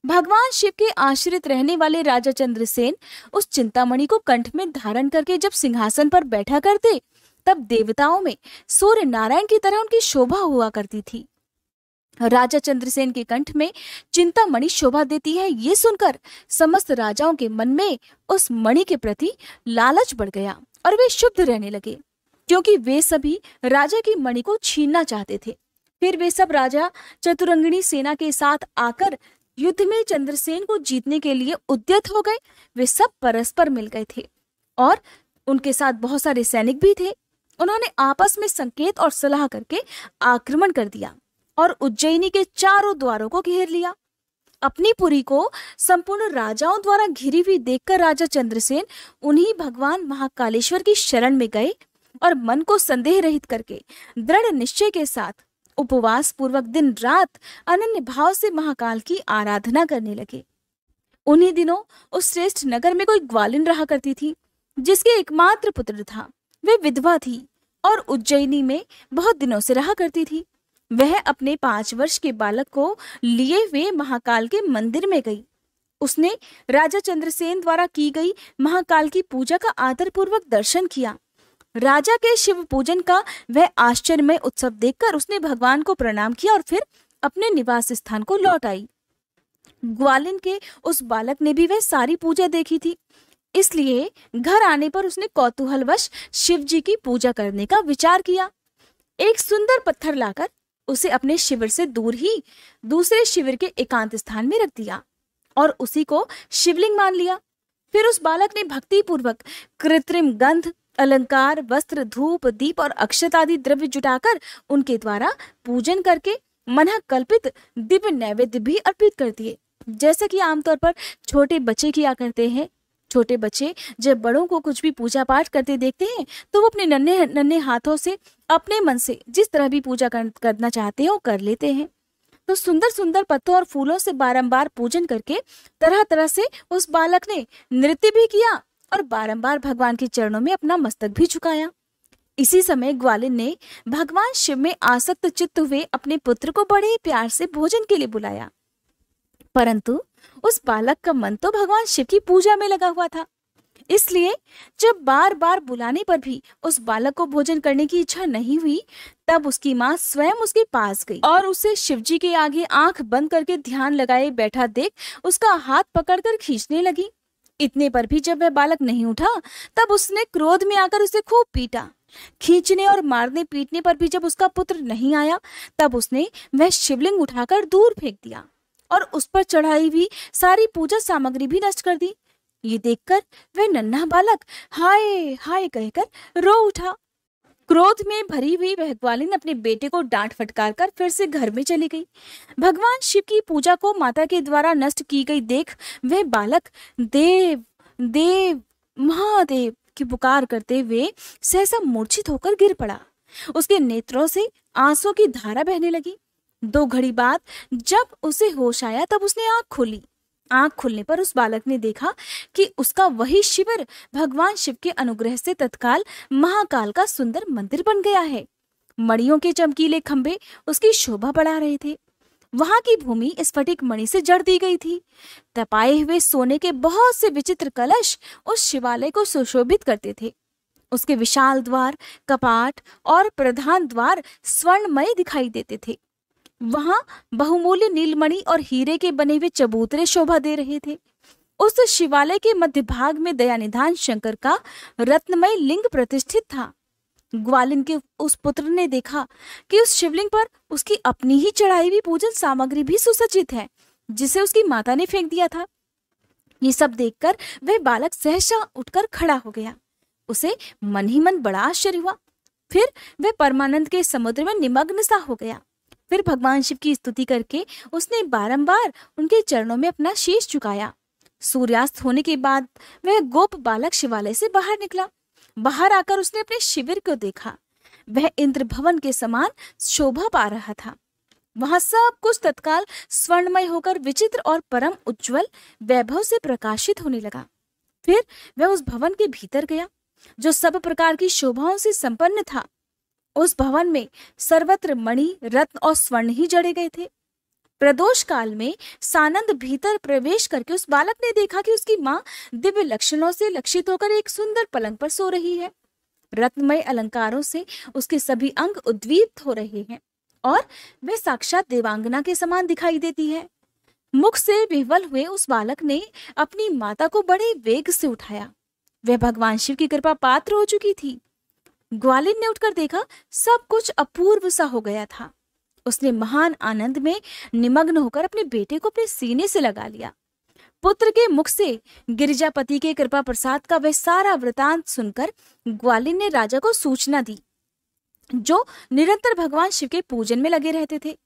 भगवान शिव के आश्रित रहने वाले राजा चंद्रसेन उस चिंतामणि को कंठ में धारण करके जब सिंहासन पर बैठा करते, तब देवताओं में सूर्य नारायण की तरह उनकी शोभा हुआ करती थी। राजा चंद्रसेन के कंठ में चिंतामणि शोभा देती है, ये सुनकर समस्त राजाओं के मन में उस मणि के प्रति लालच बढ़ गया और वे शुद्ध रहने लगे, क्योंकि वे सभी राजा की मणि को छीनना चाहते थे। फिर वे सब राजा चतुरंगिणी सेना के साथ आकर युद्ध में चंद्रसेन को जीतने के लिए उद्यत हो गए। वे सब परस्पर मिल गए थे और उनके साथ बहुत सारे सैनिक भी थे। उन्होंने आपस में संकेत और सलाह करके आक्रमण कर दिया और उज्जैनी के चारों द्वारों को घेर लिया। अपनी पुरी को संपूर्ण राजाओं द्वारा घिरी हुई देखकर राजा चंद्रसेन उन्हीं भगवान महाकालेश्वर की शरण में गए और मन को संदेह रहित करके दृढ़ निश्चय के साथ उपवास पूर्वक दिन रात अनन्य भाव से महाकाल की आराधना करने लगे। उन्हीं दिनों उस श्रेष्ठ नगर में कोई ग्वालिन रहा करती थी, जिसके एकमात्र पुत्र था। वे विधवा थी और उज्जैनी में बहुत दिनों से रहा करती थी। वह अपने 5 वर्ष के बालक को लिए हुए महाकाल के मंदिर में गई। उसने राजा चंद्रसेन द्वारा की गई महाकाल की पूजा का आदर पूर्वक दर्शन किया। राजा के शिव पूजन का वह आश्चर्यमय उत्सव देखकर उसने भगवान को प्रणाम किया और फिर अपने निवास स्थान को लौट आई। ग्वालिन के उस बालक ने भी वह सारी पूजा देखी थी, इसलिए घर आने पर उसने कौतूहलवश शिव जी की पूजा करने का विचार किया। एक सुंदर पत्थर लाकर उसे अपने शिविर से दूर ही दूसरे शिविर के एकांत स्थान में रख दिया और उसी को शिवलिंग मान लिया। फिर उस बालक ने भक्ति पूर्वक कृत्रिम गंध, अलंकार, वस्त्र, धूप, दीप और अक्षत आदि द्रव्य जुटाकर उनके द्वारा पूजन करके मनः कल्पित दिव्य नैवेद्य भी अर्पित कर दिए। जैसे कि आमतौर पर छोटे बच्चे किया करते हैं। छोटे बच्चे जब बड़ों को कुछ भी पूजा पाठ करते देखते हैं तो वो अपने नन्हे नन्हे हाथों से अपने मन से जिस तरह भी पूजा करना चाहते हैं वो कर लेते हैं। तो सुंदर सुंदर पत्तों और फूलों से बारंबार पूजन करके तरह तरह से उस बालक ने नृत्य भी किया और बारंबार भगवान के चरणों में अपना मस्तक भी झुकाया। इसी समय ग्वालिन ने भगवान शिव में आसक्त चित्त हुए अपने पुत्र को बड़े प्यार से भोजन के लिए बुलाया, परंतु उस बालक का मन तो भगवान शिव की पूजा में लगा हुआ था। इसलिए जब बार बार बुलाने पर भी उस बालक को भोजन करने की इच्छा नहीं हुई, तब उसकी माँ स्वयं उसके पास गई और उसे शिवजी के आगे आंख बंद करके ध्यान लगाए बैठा देख उसका हाथ पकड़कर खींचने लगी। इतने पर भी जब वह बालक नहीं उठा, तब उसने क्रोध में आकर उसे खूब पीटा। खींचने और मारने पीटने पर भी जब उसका पुत्र नहीं आया, तब उसने वह शिवलिंग उठाकर दूर फेंक दिया और उस पर चढ़ाई हुई सारी पूजा सामग्री भी नष्ट कर दी। ये देखकर वह नन्हा बालक हाय हाय कहकर रो उठा। क्रोध में भरी हुई वह ग्वालिन अपने बेटे को डांट फटकार कर फिर से घर में चली गई। भगवान शिव की पूजा को माता के द्वारा नष्ट की गई देख वह बालक देव देव महादेव की पुकार करते हुए सहसा मूर्छित होकर गिर पड़ा। उसके नेत्रों से आंसू की धारा बहने लगी। 2 घड़ी बाद जब उसे होश आया, तब उसने आंख खोली। आंख खुलने पर उस बालक ने देखा कि उसका वही शिविर भगवान शिव के अनुग्रह से तत्काल महाकाल का सुंदर मंदिर बन गया है। मणियों के चमकीले खंभे उसकी शोभा बढ़ा रहे थे। वहां की भूमि स्फटिक मणि से जड़ दी गई थी। तपाए हुए सोने के बहुत से विचित्र कलश उस शिवालय को सुशोभित करते थे। उसके विशाल द्वार, कपाट और प्रधान द्वार स्वर्णमय दिखाई देते थे। वहां बहुमूल्य नीलमणि और हीरे के बने हुए चबूतरे शोभा दे रहे थे। उस शिवालय के मध्य भाग में दयानिधान शंकर का रत्नमय लिंग प्रतिष्ठित था। ग्वालिन के उस पुत्र ने देखा कि उस शिवलिंग पर उसकी अपनी ही चढ़ाई हुई पूजन सामग्री भी सुसज्जित है, जिसे उसकी माता ने फेंक दिया था। ये सब देखकर वह बालक सहसा उठकर खड़ा हो गया। उसे मन ही मन बड़ा आश्चर्य हुआ। फिर वह परमानंद के समुद्र में निमग्न सा हो गया। फिर भगवान शिव की स्तुति करके उसने बारंबार उनके चरणों में अपना शीश झुकाया। सूर्यास्त होने के बाद वह गोप बालक शिवालय से बाहर निकला। बाहर आकर उसने अपने शिविर को देखा। वह इंद्र भवन के समान शोभा पा रहा था। वहां सब कुछ तत्काल स्वर्णमय होकर विचित्र और परम उज्जवल वैभव से प्रकाशित होने लगा। फिर वह उस भवन के भीतर गया, जो सब प्रकार की शोभाओं से संपन्न था। उस भवन में सर्वत्र मणि, रत्न और स्वर्ण ही जड़े गए थे। प्रदोष काल में सानंद भीतर प्रवेश करके उस बालक ने देखा कि उसकी माँ दिव्य लक्षणों से लक्षित होकर एक सुंदर पलंग पर सो रही है। रत्नमय अलंकारों से उसके सभी अंग उद्दीप्त हो रहे हैं और वह साक्षात देवांगना के समान दिखाई देती है। मुख से विह्वल हुए उस बालक ने अपनी माता को बड़े वेग से उठाया। वह भगवान शिव की कृपा पात्र हो चुकी थी। ग्वालिन ने उठकर देखा, सब कुछ अपूर्व सा हो गया था। उसने महान आनंद में निमग्न होकर अपने बेटे को अपने सीने से लगा लिया। पुत्र के मुख से गिरिजापति के कृपा प्रसाद का वह सारा वृतांत सुनकर ग्वालिन ने राजा को सूचना दी, जो निरंतर भगवान शिव के पूजन में लगे रहते थे।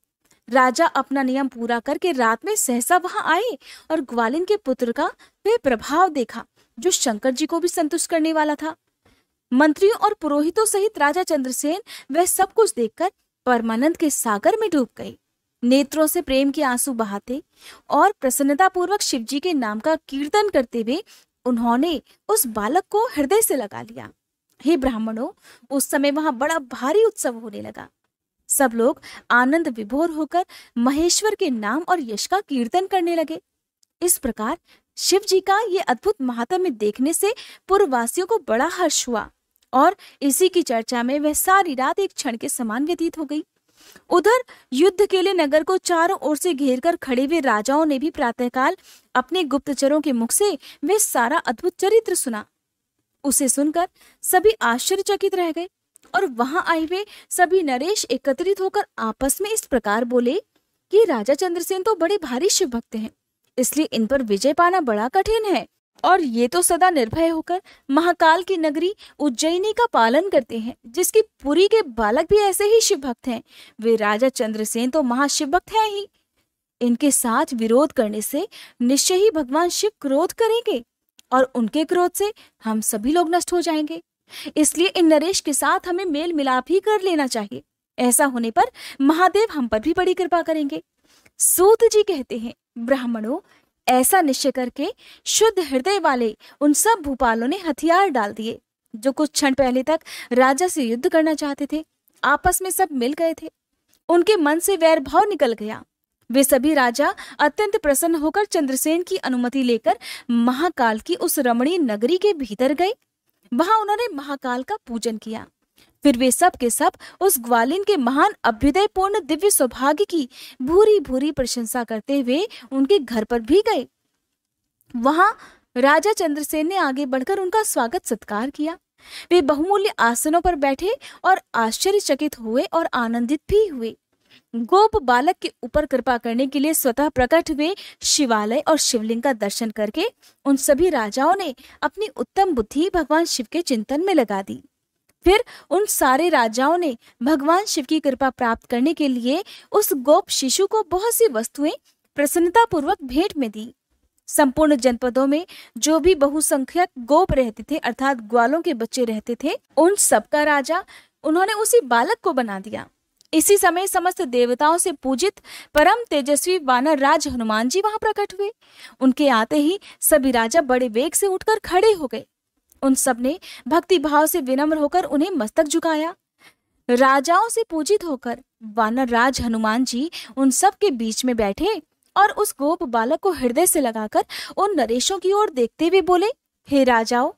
राजा अपना नियम पूरा करके रात में सहसा वहां आए और ग्वालिन के पुत्र का वह प्रभाव देखा, जो शंकर जी को भी संतुष्ट करने वाला था। मंत्रियों और पुरोहितों सहित राजा चंद्रसेन वह सब कुछ देखकर परमानंद के सागर में डूब गए। नेत्रों से प्रेम के आंसू बहाते और प्रसन्नता पूर्वक शिव जी के नाम का कीर्तन करते हुए उन्होंने उस बालक को हृदय से लगा लिया। हे ब्राह्मणों, उस समय वहां बड़ा भारी उत्सव होने लगा। सब लोग आनंद विभोर होकर महेश्वर के नाम और यश का कीर्तन करने लगे। इस प्रकार शिव जी का ये अद्भुत महात्म्य देखने से पूर्ववासियों को बड़ा हर्ष हुआ और इसी की चर्चा में वह सारी रात एक क्षण के समान व्यतीत हो गई। उधर युद्ध के लिए नगर को चारों ओर से घेर कर खड़े हुए राजाओं ने भी प्रातःकाल अपने गुप्तचरों के मुख से वे सारा अद्भुत चरित्र सुना। उसे सुनकर सभी आश्चर्यचकित रह गए और वहां आए हुए सभी नरेश एकत्रित होकर आपस में इस प्रकार बोले कि राजा चंद्रसेन तो बड़े भारी शिव भक्त हैं, इसलिए इन पर विजय पाना बड़ा कठिन है। और ये तो सदा निर्भय होकर महाकाल की नगरी उज्जैनी का पालन करते हैं, जिसकी पुरी के बालक भी ऐसे ही शिव भक्त हैं। वे राजा चंद्रसेन तो महाशिव भक्त हैं ही। इनके साथ विरोध करने से निश्चय ही भगवान शिव क्रोध करेंगे और उनके क्रोध से हम सभी लोग नष्ट हो जाएंगे। इसलिए इन नरेश के साथ हमें मेल मिलाप ही कर लेना चाहिए। ऐसा होने पर महादेव हम पर भी बड़ी कृपा करेंगे। सूत जी कहते हैं, ब्राह्मणों, ऐसा निश्चय करके शुद्ध हृदय वाले उन सब भूपालों ने हथियार डाल दिए जो कुछ क्षण पहले तक राजा से युद्ध करना चाहते थे। आपस में सब मिल गए थे। उनके मन से वैर भाव निकल गया। वे सभी राजा अत्यंत प्रसन्न होकर चंद्रसेन की अनुमति लेकर महाकाल की उस रमणीय नगरी के भीतर गए। वहां उन्होंने महाकाल का पूजन किया। फिर वे सब के सब उस ग्वालिन के महान अभ्युदयपूर्ण दिव्य सौभाग्य की भूरी भूरी प्रशंसा करते हुए उनके घर पर भी गए। वहां राजा चंद्रसेन ने आगे बढ़कर उनका स्वागत सत्कार किया। वे बहुमूल्य आसनों पर बैठे और आश्चर्यचकित हुए और आनंदित भी हुए। गोप बालक के ऊपर कृपा करने के लिए स्वतः प्रकट हुए शिवालय और शिवलिंग का दर्शन करके उन सभी राजाओं ने अपनी उत्तम बुद्धि भगवान शिव के चिंतन में लगा दी। फिर उन सारे राजाओं ने भगवान शिव की कृपा प्राप्त करने के लिए उस गोप शिशु को बहुत सी वस्तुएं प्रसन्नता पूर्वक भेंट में दी। संपूर्ण जनपदों में जो भी बहुसंख्यक गोप रहते थे, अर्थात ग्वालों के बच्चे रहते थे, उन सबका राजा उन्होंने उसी बालक को बना दिया। इसी समय समस्त देवताओं से पूजित परम तेजस्वी वानर राज हनुमान जी वहां प्रकट हुए। उनके आते ही सभी राजा बड़े वेग से उठकर खड़े हो गए। उन सब ने भक्ति भाव से विनम्र होकर उन्हें मस्तक झुकाया। राजाओं से पूजित होकर वानर राज हनुमान जी उन सब के बीच में बैठे और उस गोप बालक को हृदय से लगाकर उन नरेशों की ओर देखते हुए बोले, हे राजाओं,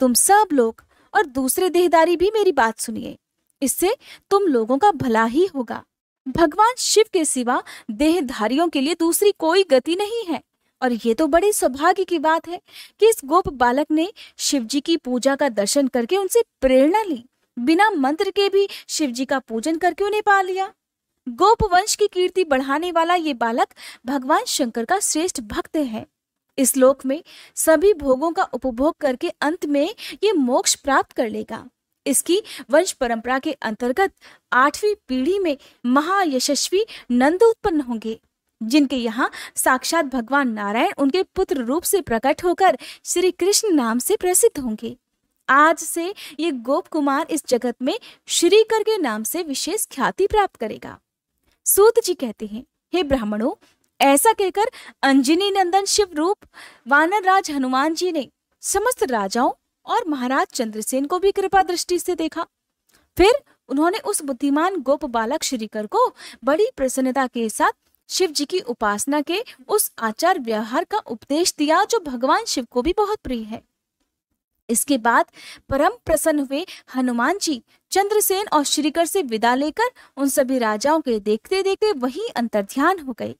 तुम सब लोग और दूसरे देहदारी भी मेरी बात सुनिए। इससे तुम लोगों का भला ही होगा। भगवान शिव के सिवा देहधारियों के लिए दूसरी कोई गति नहीं है। और ये तो बड़े सौभाग्य की बात है कि इस गोप बालक ने शिव जी की पूजा का दर्शन करके उनसे प्रेरणा ली। बिना मंत्र के भी शिव जी का पूजन करके उन्हें पा लिया। गोप वंश की कीर्ति बढ़ाने वाला ये बालक भगवान शंकर का श्रेष्ठ भक्त है। इस लोक में सभी भोगों का उपभोग करके अंत में ये मोक्ष प्राप्त कर लेगा। इसकी वंश परंपरा के अंतर्गत 8वीं पीढ़ी में महायशस्वी नंद उत्पन्न होंगे, जिनके यहाँ साक्षात भगवान नारायण उनके पुत्र रूप से प्रकट होकर श्री कृष्ण नाम से प्रसिद्ध होंगे। आज से ये गोप कुमार इस जगत में श्रीकर के नाम से विशेष ख्याति प्राप्त करेगा। सूत जी कहते हैं, हे ब्राह्मणों, ऐसा कहकर अंजनी नंदन शिव रूप वानर राज हनुमान जी ने समस्त राजाओं और महाराज चंद्रसेन को भी कृपा दृष्टि से देखा। फिर उन्होंने उस बुद्धिमान गोप बालक श्रीकर को बड़ी प्रसन्नता के साथ शिव जी की उपासना के उस आचार व्यवहार का उपदेश दिया जो भगवान शिव को भी बहुत प्रिय है। इसके बाद परम प्रसन्न हुए हनुमान जी चंद्रसेन और श्रीकर से विदा लेकर उन सभी राजाओं के देखते देखते वहीं अंतर्ध्यान हो गए।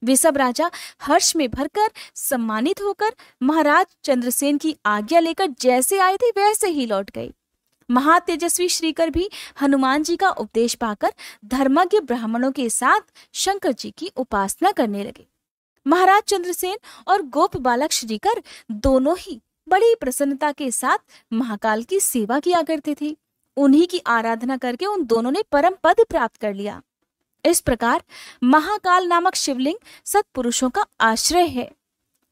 वे सब राजा हर्ष में भरकर सम्मानित होकर महाराज चंद्रसेन की आज्ञा लेकर जैसे आए थे वैसे ही लौट गए। महातेजस्वी श्रीकर भी हनुमान जी का उपदेश पाकर धर्मज्ञ ब्राह्मणों के साथ शंकर जी की उपासना करने लगे। महाराज चंद्रसेन और गोप बालक श्रीकर दोनों ही बड़ी प्रसन्नता के साथ महाकाल की सेवा किया करते थे। उन्हीं की आराधना करके उन दोनों ने परम पद प्राप्त कर लिया। इस प्रकार महाकाल नामक शिवलिंग सत्पुरुषों का आश्रय है।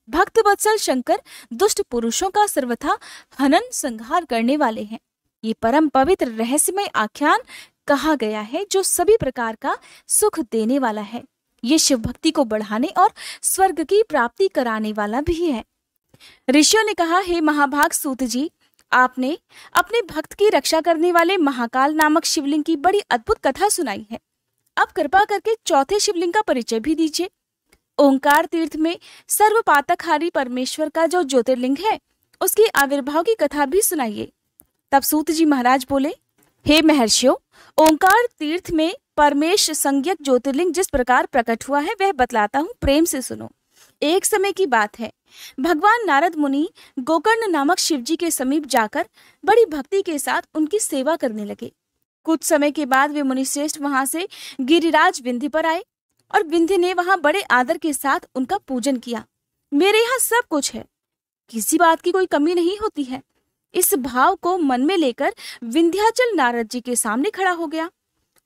भक्त वत्सल शंकर दुष्ट पुरुषों का सर्वथा हनन संहार करने वाले हैं। ये परम पवित्र रहस्यमय आख्यान कहा गया है जो सभी प्रकार का सुख देने वाला है। ये शिव भक्ति को बढ़ाने और स्वर्ग की प्राप्ति कराने वाला भी है। ऋषियों ने कहा, हे महाभाग सूत जी, आपने अपने भक्त की रक्षा करने वाले महाकाल नामक शिवलिंग की बड़ी अद्भुत कथा सुनाई है। अब कृपा करके चौथे शिवलिंग का परिचय भी दीजिए। ओंकार तीर्थ में सर्वपातकहारी परमेश्वर का जो ज्योतिर्लिंग है, उसकी आविर्भाव की कथा भी सुनाइए। तब सूत जी महाराज बोले, हे महर्षियों, ओंकार तीर्थ में परमेश संज्ञक ज्योतिर्लिंग जिस प्रकार प्रकट हुआ है वह बतलाता हूँ, प्रेम से सुनो। एक समय की बात है, भगवान नारद मुनि गोकर्ण नामक शिवजी के समीप जाकर बड़ी भक्ति के साथ उनकी सेवा करने लगे। कुछ समय के बाद वे मुनिश्रेष्ठ वहां से गिरिराज विंध्य पर आए और विंध्य ने वहां बड़े आदर के साथ उनका पूजन किया। मेरे यहाँ सब कुछ है, किसी बात की कोई कमी नहीं होती है। इस भाव को मन में लेकर विंध्याचल नारद जी के सामने खड़ा हो गया।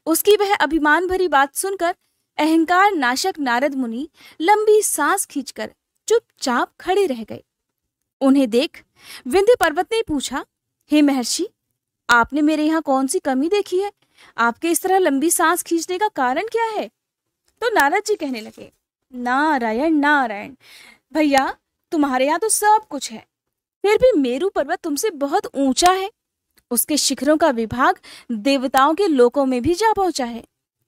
उसकी वह अभिमान भरी बात सुनकर अहंकार नाशक नारद मुनि लंबी सांस खींचकर चुपचाप खड़े रह गए। उन्हें देख विंध्य पर्वत ने पूछा, हे महर्षि, आपने मेरे यहाँ कौन सी कमी देखी है? आपके इस तरह लंबी सांस खींचने का कारण क्या है? तो नारद जी कहने लगे, नारायण नारायण, भैया तुम्हारे यहाँ तो सब कुछ है, फिर भी मेरू पर्वत तुमसे बहुत ऊंचा है। उसके शिखरों का विभाग देवताओं के लोकों में भी जा पहुंचा है,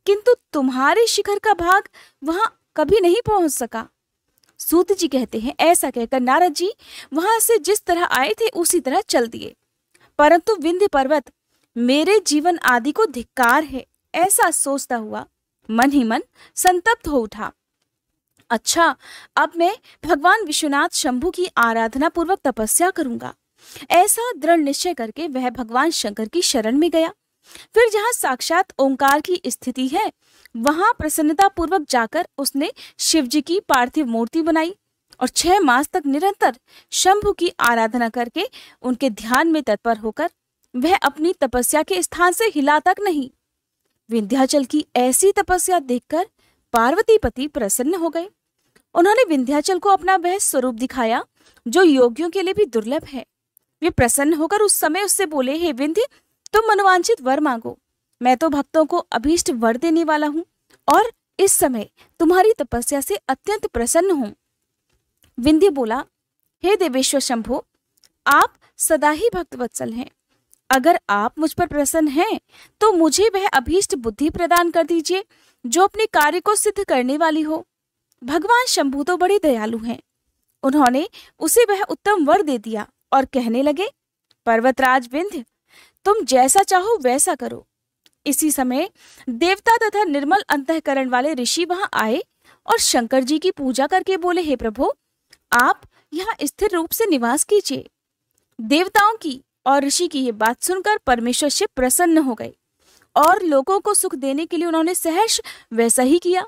किंतु तुम्हारे शिखर का भाग वहां कभी नहीं पहुंच सका। सूत जी कहते हैं, ऐसा कहकर नारद जी वहां से जिस तरह आए थे उसी तरह चल दिए, परंतु विंध्य पर्वत मेरे जीवन आदि को धिक्कार है, ऐसा सोचता हुआ मन ही मन संतप्त हो उठा। अच्छा, अब मैं भगवान विश्वनाथ शंभु की आराधना पूर्वक तपस्या करूंगा। ऐसा दृढ़ निश्चय करके वह भगवान शंकर की शरण में गया। फिर जहां साक्षात ओंकार की स्थिति है, वहां प्रसन्नता पूर्वक जाकर उसने शिवजी की पार्थिव मूर्ति बनाई और 6 मास तक निरंतर शंभु की आराधना करके उनके ध्यान में तत्पर होकर वह अपनी तपस्या के स्थान से हिला तक नहीं। विंध्याचल की ऐसी तपस्या देखकर पार्वतीपति प्रसन्न हो गए। उन्होंने विंध्याचल को अपना वह स्वरूप दिखाया जो योगियों के लिए भी दुर्लभ है। वे प्रसन्न होकर उस समय उससे बोले, हे विंध्य, तुम मनोवांछित वर मांगो, मैं तो भक्तों को अभीष्ट वर देने वाला हूँ और इस समय तुम्हारी तपस्या से अत्यंत प्रसन्न हूँ। विंध्य बोला, हे देवेश्वर शंभो, आप सदा ही भक्तवत्सल हैं। अगर आप मुझ पर प्रसन्न हैं तो मुझे वह अभीष्ट बुद्धि प्रदान कर दीजिए जो अपने कार्य को सिद्ध करने वाली हो। भगवान शंभु तो बड़े दयालु हैं। उन्होंने उसे वह उत्तम वर दे दिया और कहने लगे, पर्वतराज विंध्य, तुम जैसा चाहो वैसा करो। इसी समय देवता तथा निर्मल अंतःकरण वाले ऋषि वहां आए और शंकर जी की पूजा करके बोले, हे प्रभु, आप यहाँ स्थिर रूप से निवास कीजिए। देवताओं की और ऋषि की ये बात सुनकर परमेश्वर शिव प्रसन्न हो गए और लोगों को सुख देने के लिए उन्होंने सहर्ष वैसा ही किया।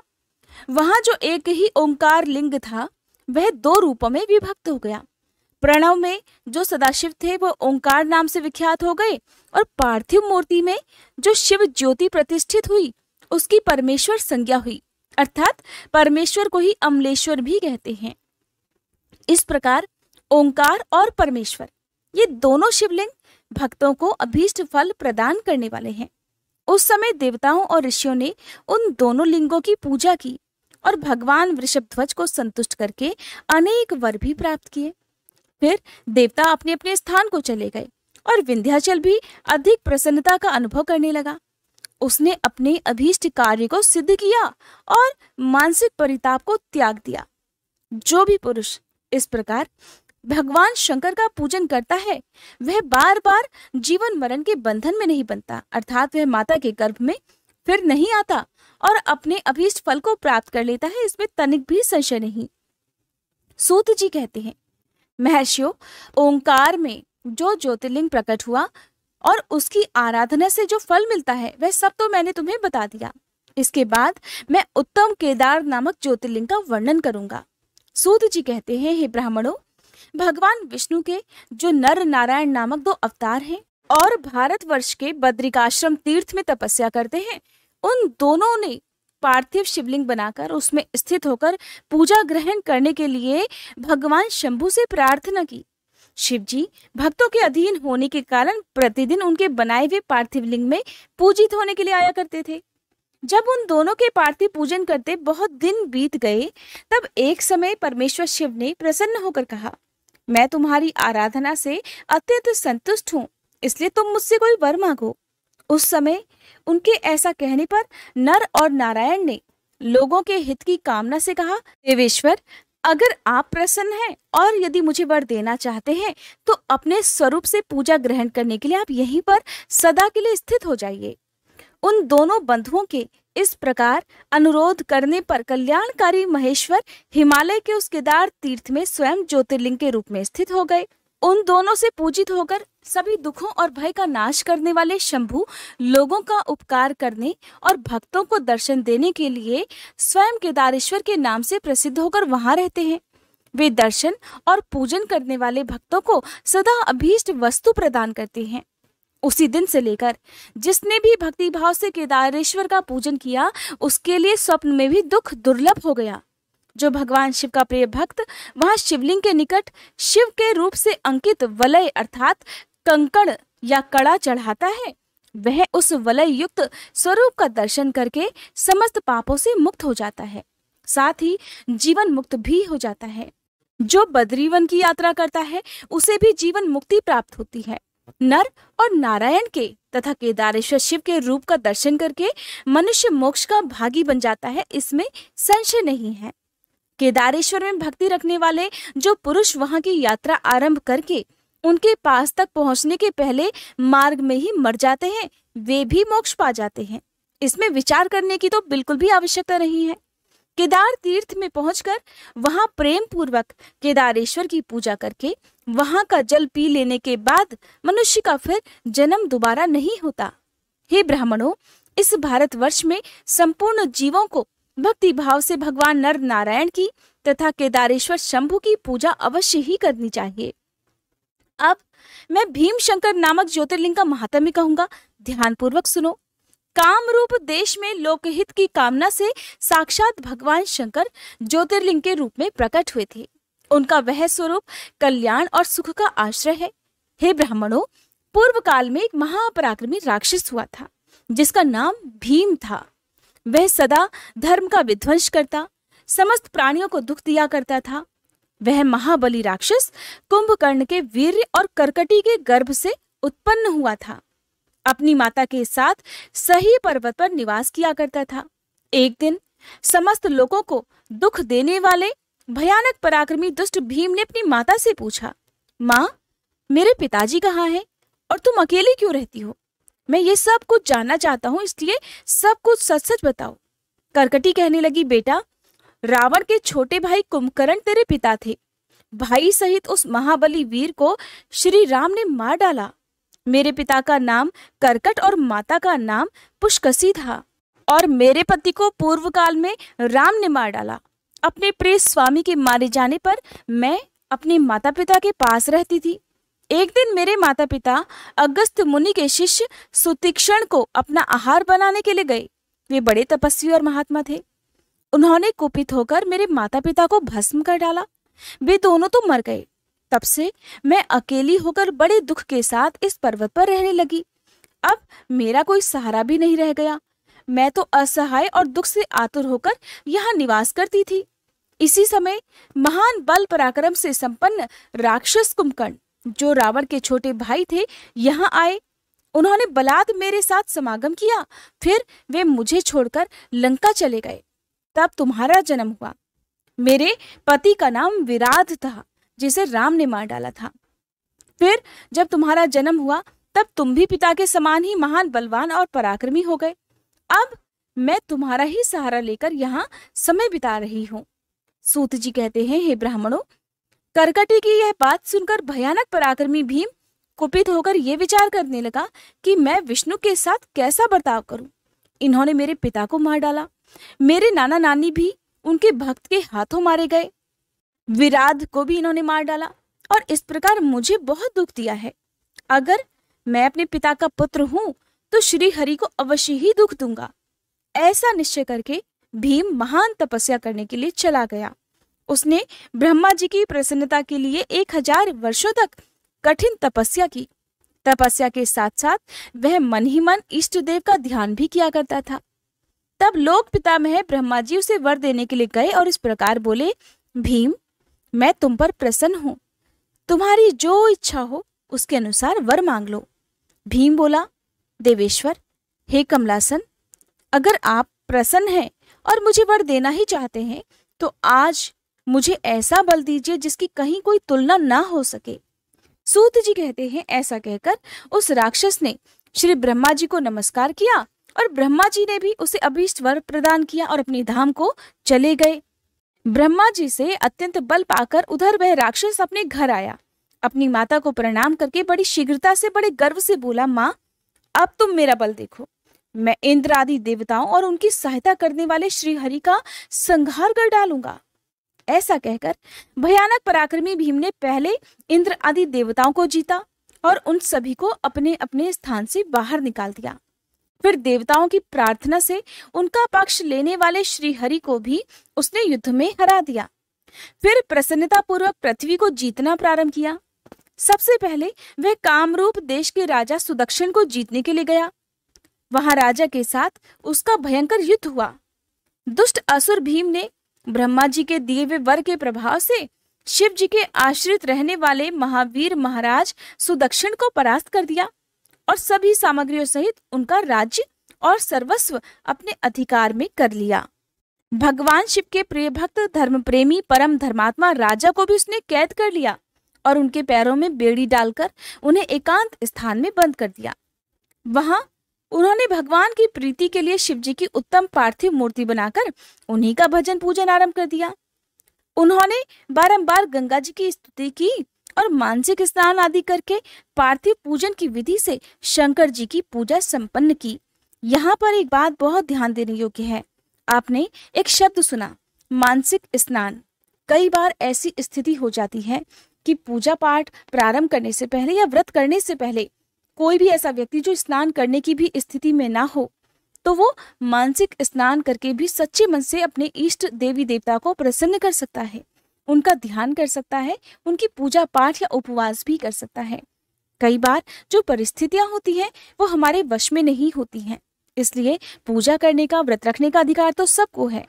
वहां जो एक ही ओंकार लिंग था वह 2 रूपों में विभक्त हो गया। प्रणव में जो सदाशिव थे वो ओंकार नाम से विख्यात हो गए और पार्थिव मूर्ति में जो शिव ज्योति प्रतिष्ठित हुई उसकी परमेश्वर संज्ञा हुई, अर्थात परमेश्वर को ही अमलेश्वर भी कहते हैं। इस प्रकार ओंकार और परमेश्वर ये दोनों शिवलिंग भक्तों को अभीष्ट फल प्रदान करने वाले हैं। उस समय देवताओं और ऋषियों ने उन दोनों लिंगों की पूजा की और भगवान वृषभध्वज को संतुष्ट करके अनेक वर भी प्राप्त किए। फिर देवता अपने अपने स्थान को चले गए और विंध्याचल भी अधिक प्रसन्नता का अनुभव करने लगा। उसने अपने अभीष्ट कार्य को सिद्ध किया और मानसिक परिताप को त्याग दिया। जो भी पुरुष इस प्रकार भगवान शंकर का पूजन करता है वह बार बार जीवन मरण के बंधन में नहीं बनता, अर्थात वह माता के गर्भ में फिर नहीं आता और अपने अभीष्ट फल को प्राप्त कर लेता है, इसमें तनिक भी संशय नहीं। सूत जी कहते हैं, महर्षियों, ओंकार में जो ज्योतिर्लिंग प्रकट हुआ और उसकी आराधना से जो फल मिलता है वह सब तो मैंने तुम्हें बता दिया। इसके बाद मैं उत्तम केदार नामक ज्योतिर्लिंग का वर्णन करूंगा। सूत जी कहते हैं, हे ब्राह्मणों, भगवान विष्णु के जो नर नारायण नामक 2 अवतार हैं और भारतवर्ष के बद्रिकाश्रम तीर्थ में तपस्या करते हैं, उन दोनों ने पार्थिव शिवलिंग बनाकर उसमें स्थित होकर पूजा ग्रहण करने के लिए भगवान शंभु से प्रार्थना की। शिवजी भक्तों के अधीन होने के कारण प्रतिदिन उनके बनाए हुए पार्थिव लिंग में पूजित होने के लिए आया करते थे। जब उन दोनों के पार्थिव पूजन करते बहुत दिन बीत गए, तब एक समय परमेश्वर शिव ने प्रसन्न होकर कहा, मैं तुम्हारी आराधना से अत्यंत संतुष्ट हूँ, इसलिए तुम मुझसे कोई वर मांगो। उस समय उनके ऐसा कहने पर नर और नारायण ने लोगों के हित की कामना से कहा, देवेश्वर, अगर आप प्रसन्न हैं और यदि मुझे वर देना चाहते हैं तो अपने स्वरूप से पूजा ग्रहण करने के लिए आप यहीं पर सदा के लिए स्थित हो जाइए। उन दोनों बंधुओं के इस प्रकार अनुरोध करने पर कल्याणकारी महेश्वर हिमालय के उस केदार तीर्थ में स्वयं ज्योतिर्लिंग के रूप में स्थित हो गए। उन दोनों से पूजित होकर सभी दुखों और भय का नाश करने वाले शंभु लोगों का उपकार करने और भक्तों को दर्शन देने के लिए स्वयं केदारेश्वर के नाम से प्रसिद्ध होकर वहां रहते हैं। वे दर्शन और पूजन करने वाले भक्तों को सदा अभीष्ट वस्तु प्रदान करते हैं। उसी दिन से लेकर जिसने भी भक्ति भाव से केदारेश्वर का पूजन किया, उसके लिए स्वप्न में भी दुख दुर्लभ हो गया। जो भगवान शिव का प्रिय भक्त वहां शिवलिंग के निकट शिव के रूप से अंकित वलय अर्थात कंकड़ या कड़ा चढ़ाता है, वह उस वलय युक्त स्वरूप का दर्शन करके समस्त पापों से मुक्त हो जाता है, साथ ही जीवन मुक्त भी हो जाता है। जो बद्रीवन की यात्रा करता है उसे भी जीवन मुक्ति प्राप्त होती है। नर और नारायण के तथा केदारेश्वर शिव के रूप का दर्शन करके मनुष्य मोक्ष का भागी बन जाता है, इसमें संशय नहीं है। केदारेश्वर में भक्ति रखने वाले जो पुरुष वहां की यात्रा आरंभ करके उनके पास तक पहुंचने के पहले मार्ग में ही मर जाते हैं, वे भी मोक्ष पा जाते हैं। इसमें विचार करने की तो बिल्कुल भी आवश्यकता नहीं है। केदार तीर्थ में पहुंचकर वहां प्रेम पूर्वक केदारेश्वर की पूजा करके वहां का जल पी लेने के बाद मनुष्य का फिर जन्म दोबारा नहीं होता। हे ब्राह्मणों, इस भारतवर्ष में संपूर्ण जीवों को भक्ति भाव से भगवान नर नारायण की तथा केदारेश्वर शंभु की पूजा अवश्य ही करनी चाहिए। अब मैं भीम शंकर नामक ज्योतिर्लिंग का महात्म्य कहूंगा, ध्यानपूर्वक सुनो। कामरूप देश में लोकहित की कामना से साक्षात भगवान शंकर ज्योतिर्लिंग के रूप में प्रकट हुए थे। उनका वह स्वरूप कल्याण और सुख का आश्रय है। हे ब्राह्मणों, पूर्व काल में एक महापराक्रमी राक्षस हुआ था जिसका नाम भीम था। वह सदा धर्म का विध्वंस करता, समस्त प्राणियों को दुख दिया करता था। वह महाबली राक्षस कुंभकर्ण के वीर्य और कर्कटी के गर्भ से उत्पन्न हुआ था। अपनी माता के साथ सही पर्वत पर निवास किया करता था। एक दिन समस्त लोगों को दुख देने वाले भयानक पराक्रमी दुष्ट भीम ने अपनी माता से पूछा, माँ, मेरे पिताजी कहाँ हैं और तुम अकेली क्यों रहती हो? मैं ये सब कुछ जानना चाहता हूँ, इसलिए सब कुछ सच सच बताओ। कर्कटी कहने लगी, बेटा, रावण के छोटे भाई कुंभकर्ण तेरे पिता थे। भाई सहित उस महाबली वीर को श्री राम ने मार डाला। मेरे पिता का नाम कर्कट और माता का नाम पुष्कसी था और मेरे पति को पूर्व काल में राम ने मार डाला। अपने प्रिय स्वामी के मारे जाने पर मैं अपने माता पिता के पास रहती थी। एक दिन मेरे माता पिता अगस्त्य मुनि के शिष्य सुतीक्ष्ण को अपना आहार बनाने के लिए गए। वे बड़े तपस्वी और महात्मा थे। उन्होंने कुपित होकर मेरे माता पिता को भस्म कर डाला। वे दोनों तो मर गए। तब से मैं अकेली होकर बड़े दुख के साथ इस पर्वत पर रहने लगी। अब मेरा कोई सहारा भी नहीं रह गया। मैं तो असहाय और दुख से आतुर होकर यहाँ निवास करती थी। इसी समय महान बल पराक्रम से संपन्न राक्षस कुंभकर्ण, जो रावण के छोटे भाई थे, यहाँ आए। उन्होंने बलात् मेरे साथ समागम किया। फिर वे मुझे छोड़कर लंका चले गए। तब तुम्हारा जन्म हुआ। मेरे पति का नाम विराध था, जिसे राम ने मार डाला था। फिर जब तुम्हारा जन्म हुआ तब तुम भी पिता के समान ही महान बलवान और पराक्रमी हो गए। अब मैं तुम्हारा ही सहारा लेकर यहाँ समय बिता रही हूँ। सूत जी कहते हैं, हे ब्राह्मणों, कर्कटी की यह बात सुनकर भयानक पराक्रमी भीम कुपित होकर यह विचार करने लगा कि मैं विष्णु के साथ कैसा बर्ताव करूं। इन्होंने मेरे पिता को मार डाला। मेरे नाना नानी भी उनके भक्त के हाथों मारे गए। विराध को भी इन्होंने मार डाला और इस प्रकार मुझे बहुत दुख दिया है। अगर मैं अपने पिता का पुत्र हूं तो श्री हरि को अवश्य ही दुख दूंगा। ऐसा निश्चय करके भीम महान तपस्या करने के लिए चला गया। उसने ब्रह्मा जी की प्रसन्नता के लिए 1000 वर्षों तक कठिन तपस्या की। तपस्या के साथ साथ वह मन ही मन इष्ट देव का ध्यान भी किया करता था। तब लोक पितामह ब्रह्मा जी उसे वर देने के लिए गए और इस प्रकार बोले, भीम, मैं तुम पर प्रसन्न हूं, तुम्हारी जो इच्छा हो उसके अनुसार वर मांग लो। भीम बोला, देवेश्वर, हे कमलासन, अगर आप प्रसन्न हैं और मुझे वर देना ही चाहते हैं तो आज मुझे ऐसा बल दीजिए जिसकी कहीं कोई तुलना ना हो सके। सूत जी कहते हैं, ऐसा कहकर उस राक्षस ने श्री ब्रह्मा जी को नमस्कार किया और ब्रह्मा जी ने भी उसे अभीष्ट वर प्रदान किया और अपनी धाम को चले गए। ब्रह्मा जी से अत्यंत बल पाकर उधर वह राक्षस अपने घर आया। अपनी माता को प्रणाम करके बड़ी शीघ्रता से, बड़े गर्व से बोला, माँ, अब तुम मेरा बल देखो। मैं इंद्र आदि देवताओं और उनकी सहायता करने वाले श्री हरि का संहार कर डालूंगा। ऐसा कहकर भयानक पराक्रमी भीम ने पहले इंद्र आदि देवताओं को जीता और उन सभी को अपने अपने स्थान से बाहर निकाल दिया। फिर देवताओं की प्रार्थना से उनका पक्ष लेने वाले श्री हरि को भी उसने युद्ध में हरा दिया। फिर प्रसन्नता पूर्वक पृथ्वी को जीतना प्रारंभ किया। सबसे पहले वह कामरूप देश के राजा सुदक्षिण को जीतने के लिए गया। वहां राजा के साथ उसका भयंकर युद्ध हुआ। दुष्ट असुर भीम ने ब्रह्मा जी के दिए हुए वर के प्रभाव से शिव जी के आश्रित रहने वाले महावीर महाराज सुदक्षिण को परास्त कर दिया और सभी सामग्रियों सहित उनका राज्य और सर्वस्व अपने अधिकार में कर लिया। भगवान शिव के प्रिय भक्त, धर्म प्रेमी, परम धर्मात्मा राजा को भी उसने कैद कर लिया और उनके पैरों में बेड़ी डालकर उन्हें एकांत स्थान में बंद कर दिया। वहां उन्होंने भगवान की प्रीति के लिए शिव जी की उत्तम पार्थिव मूर्ति बनाकर उन्हीं का भजन पूजन आरंभ कर दिया। उन्होंने बारंबार गंगा जी की स्तुति की और मानसिक स्नान आदि करके पार्थिव पूजन की विधि से शंकर जी की पूजा संपन्न की। यहाँ पर एक बात बहुत ध्यान देने योग्य है। आपने एक शब्द सुना, मानसिक स्नान। कई बार ऐसी स्थिति हो जाती है कि पूजा पाठ प्रारंभ करने से पहले या व्रत करने से पहले कोई भी ऐसा व्यक्ति जो स्नान करने की भी स्थिति में ना हो तो वो मानसिक स्नान करके भी सच्चे मन से अपने इष्ट देवी देवता को प्रसन्न कर सकता है, उनका ध्यान कर सकता है, उनकी पूजा पाठ या उपवास भी कर सकता है। कई बार जो परिस्थितियां होती हैं वो हमारे वश में नहीं होती हैं, इसलिए पूजा करने का, व्रत रखने का अधिकार तो सबको है।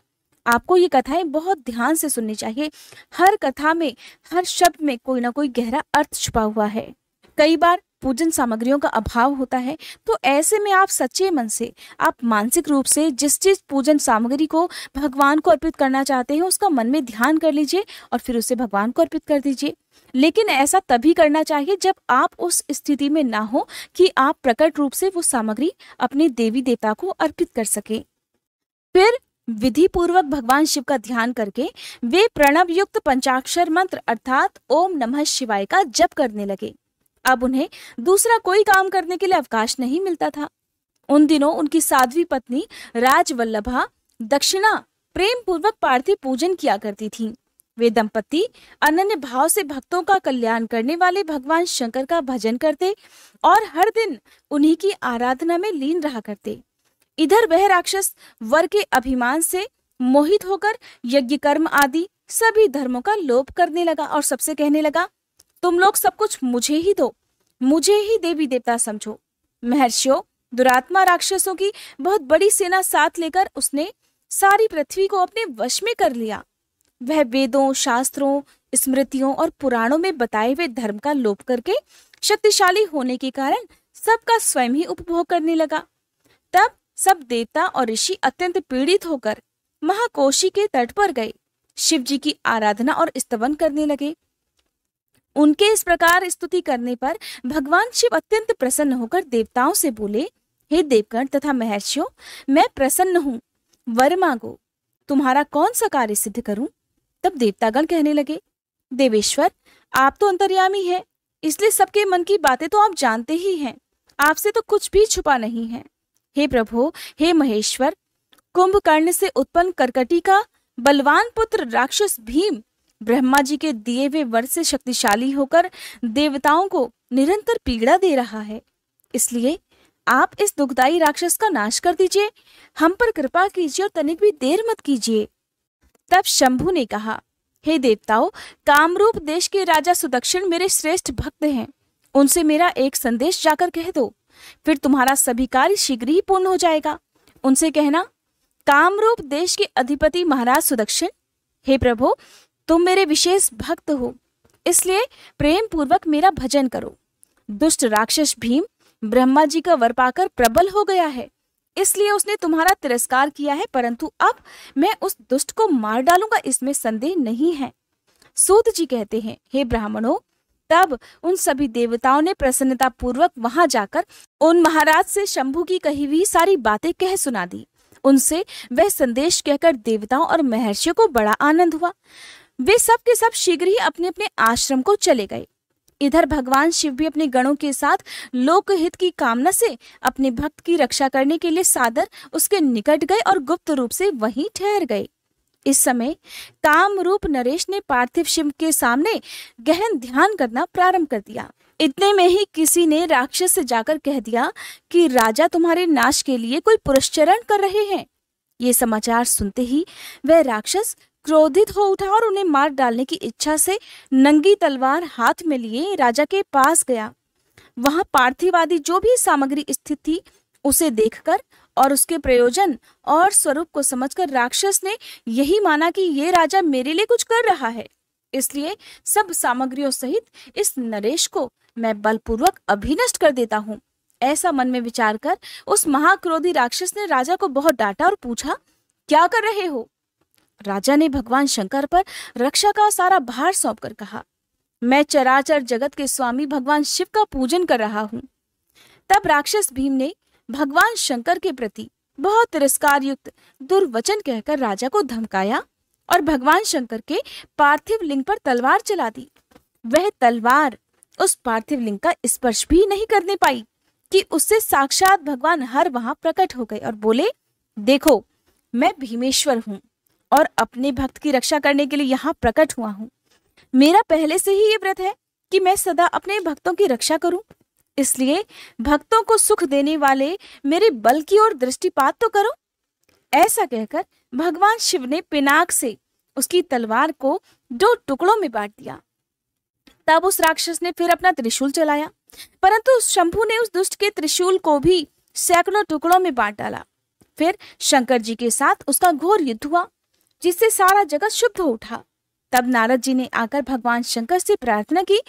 आपको ये कथाएं बहुत ध्यान से सुननी चाहिए। हर कथा में, हर शब्द में कोई ना कोई गहरा अर्थ छुपा हुआ है। कई बार पूजन सामग्रियों का अभाव होता है, तो ऐसे में आप सच्चे मन से, आप मानसिक रूप से जिस पूजन सामग्री को भगवान को अर्पित करना चाहते हैं उसका मन में ध्यान कर लीजिए और फिर उसे भगवान को अर्पित कर दीजिए। लेकिन ऐसा तभी करना चाहिए जब आप उस स्थिति में ना हो कि आप प्रकट रूप से वो सामग्री अपने देवी देवता को अर्पित कर सके। फिर विधि पूर्वक भगवान शिव का ध्यान करके वे प्रणव युक्त पंचाक्षर मंत्र अर्थात ओम नमः शिवाय का जप करने लगे। अब उन्हें दूसरा कोई काम करने के लिए अवकाश नहीं मिलता था। उन दिनों उनकी साध्वी पत्नी राजवल्लभा दक्षिणा प्रेम पूर्वक पार्थिव पूजन किया करती थीं। वे दंपति अनन्य भाव से भक्तों का कल्याण करने वाले भगवान शंकर का भजन करते और हर दिन उन्हीं की आराधना में लीन रहा करते। इधर वह राक्षस वर के अभिमान से मोहित होकर यज्ञ कर्म आदि सभी धर्मों का लोप करने लगा और सबसे कहने लगा, तुम लोग सब कुछ मुझे ही दो, मुझे ही देवी देवता समझो। महर्षियों, दुरात्मा राक्षसों की बहुत बड़ी सेना साथ लेकर उसने सारी पृथ्वी को अपने वश में कर लिया। वह वेदों, शास्त्रों, स्मृतियों और पुराणों में बताए हुए धर्म का लोप करके शक्तिशाली होने के कारण सबका स्वयं ही उपभोग करने लगा। तब सब देवता और ऋषि अत्यंत पीड़ित होकर महाकोशी के तट पर गए, शिव जी की आराधना और स्तवन करने लगे। उनके इस प्रकार स्तुति करने पर भगवान शिव अत्यंत प्रसन्न होकर देवताओं से बोले, हे देवगण तथा महर्षियों, मैं प्रसन्न हूँ, वर मांगो, तुम्हारा कौन सा कार्य सिद्ध करूं? तब देवतागण कहने लगे, देवेश्वर, आप तो अंतर्यामी हैं, इसलिए सबके मन की बातें तो आप जानते ही हैं, आपसे तो कुछ भी छुपा नहीं है। हे प्रभु, हे महेश्वर, कुंभकर्ण से उत्पन्न करकटी का बलवान पुत्र राक्षस भीम ब्रह्मा जी के दिए हुए वर से शक्तिशाली होकर देवताओं को निरंतर पीड़ा दे रहा है, इसलिए आप इस दुखदाई राक्षस का नाश कर दीजिए, हम पर कृपा कीजिए और तनिक भी देर मत कीजिए। तब शंभु ने कहा, हे देवताओं, कामरूप देश के राजा सुदक्षिण मेरे श्रेष्ठ भक्त हैं, उनसे मेरा एक संदेश जाकर कह दो, फिर तुम्हारा सभी कार्य शीघ्र ही पूर्ण हो जाएगा। उनसे कहना, कामरूप देश के अधिपति महाराज सुदक्षिण, हे प्रभु, तुम मेरे विशेष भक्त हो, इसलिए प्रेम पूर्वक मेरा भजन करो। दुष्ट राक्षस भीम ब्रह्मा जी का वर पाकर प्रबल हो गया है, इसलिए उसने तुम्हारा तिरस्कार किया है, परंतु अब मैं उस दुष्ट को मार डालूंगा, इसमें संदेह नहीं है। सूत जी कहते हैं, हे ब्राह्मणों, तब उन सभी देवताओं ने प्रसन्नता पूर्वक वहां जाकर उन महाराज से शंभु की कही हुई सारी बातें कह सुना दी। उनसे वह संदेश कहकर देवताओं और महर्षियों को बड़ा आनंद हुआ। वे सब के सब शीघ्र ही अपने अपने आश्रम को चले गए। इधर भगवान शिव भी अपने गणों के साथ लोकहित की कामना से अपने भक्त की रक्षा करने के लिए सादर उसके निकट गए और गुप्त रूप से वहीं ठहर गए। इस समय कामरूप नरेश ने पार्थिव शिव के सामने गहन ध्यान करना प्रारंभ कर दिया। इतने में ही किसी ने राक्षस से जाकर कह दिया कि राजा तुम्हारे नाश के लिए कोई पुरस्चरण कर रहे हैं। ये समाचार सुनते ही वह राक्षस क्रोधित हो उठा और उन्हें मार डालने की इच्छा से नंगी तलवार हाथ में लिए राजा के पास गया। वहां पार्थिव आदि जो भी सामग्री स्थित थी उसे देखकर और उसके प्रयोजन और स्वरूप को समझकर राक्षस ने यही माना कि ये राजा मेरे लिए कुछ कर रहा है, इसलिए सब सामग्रियों सहित इस नरेश को मैं बलपूर्वक अभिनष्ट कर देता हूँ। ऐसा मन में विचार कर उस महाक्रोधी राक्षस ने राजा को बहुत डांटा और पूछा, क्या कर रहे हो? राजा ने भगवान शंकर पर रक्षा का सारा भार सौंपकर कहा, मैं चराचर जगत के स्वामी भगवान शिव का पूजन कर रहा हूँ। तब राक्षस भीम ने भगवान शंकर के प्रति बहुत तिरस्कार युक्त दुर्वचन कहकर राजा को धमकाया और भगवान शंकर के पार्थिव लिंग पर तलवार चला दी। वह तलवार उस पार्थिव लिंग का स्पर्श भी नहीं करने पाई कि उससे साक्षात भगवान हर वहां प्रकट हो गए और बोले, देखो, मैं भीमेश्वर हूँ और अपने भक्त की रक्षा करने के लिए यहाँ प्रकट हुआ हूँ। मेरा पहले से ही ये व्रत है कि मैं सदा अपने भक्तों की रक्षा करूं, इसलिए भक्तों को सुख देने वाले मेरे बल की ओर दृष्टिपात तो करो। ऐसा कहकर भगवान शिव ने पिनाक से उसकी तलवार को 2 टुकड़ों में बांट दिया। तब उस राक्षस ने फिर अपना त्रिशूल चलाया, परंतु शंभु ने उस दुष्ट के त्रिशूल को भी सैकड़ों टुकड़ों में बांट डाला। फिर शंकर जी के साथ उसका घोर युद्ध हुआ, जिससे सारा जगत शुद्ध हो उठा। तब नारद जी ने आकर भगवान शंकर से प्रार्थना की,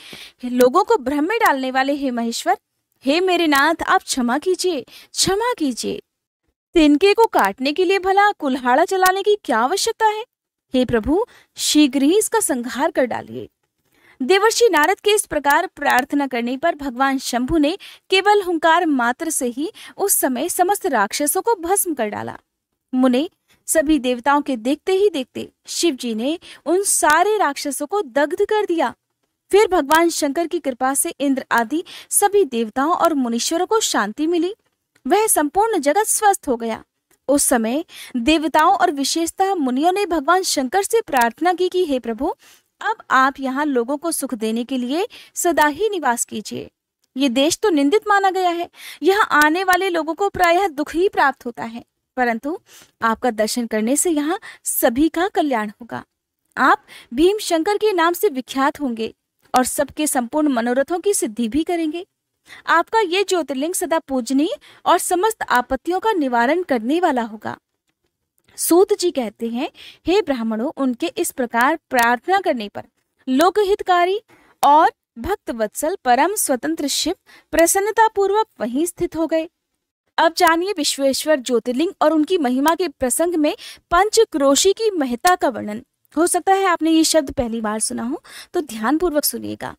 लोगों को भ्रम में डालने वाले हे महेश्वर, हे मेरे नाथ, आप क्षमा कीजिए, क्षमा कीजिए। तिनके को काटने के लिए भला कुल्हाड़ा चलाने की क्या आवश्यकता है? हे प्रभु, शीघ्र ही इसका संहार कर डालिए। देवर्षि नारद के इस प्रकार प्रार्थना करने पर भगवान शंभु ने केवल हुंकार मात्र से ही उस समय समस्त राक्षसों को भस्म कर डाला। मुने, सभी देवताओं के देखते ही देखते शिव जी ने उन सारे राक्षसों को दग्ध कर दिया। फिर भगवान शंकर की कृपा से इंद्र आदि सभी देवताओं और मुनीश्वरों को शांति मिली। वह संपूर्ण जगत स्वस्थ हो गया। उस समय देवताओं और विशेषतः मुनियों ने भगवान शंकर से प्रार्थना की कि हे प्रभु, अब आप यहाँ लोगों को सुख देने के लिए सदा ही निवास कीजिए। ये देश तो निंदित माना गया है, यहाँ आने वाले लोगों को प्रायः दुख ही प्राप्त होता है, परंतु आपका दर्शन करने से यहाँ सभी का कल्याण होगा। आप भीम शंकर के नाम से विख्यात होंगे और सबके संपूर्ण मनोरथों की सिद्धि भी करेंगे। आपका ये ज्योतिर्लिंग सदा पूजनीय और समस्त आपत्तियों का निवारण करने वाला होगा। सूत जी कहते हैं, हे ब्राह्मणों, उनके इस प्रकार प्रार्थना करने पर लोकहितकारी और भक्त वत्सल परम स्वतंत्र शिव प्रसन्नता पूर्वक वहीं स्थित हो गए। अब जानिए विश्वेश्वर ज्योतिर्लिंग और उनकी महिमा के प्रसंग में पंचक्रोशी की महत्ता का वर्णन। हो सकता है आपने ये शब्द पहली बार सुना हो, तो ध्यान पूर्वक सुनिएगा।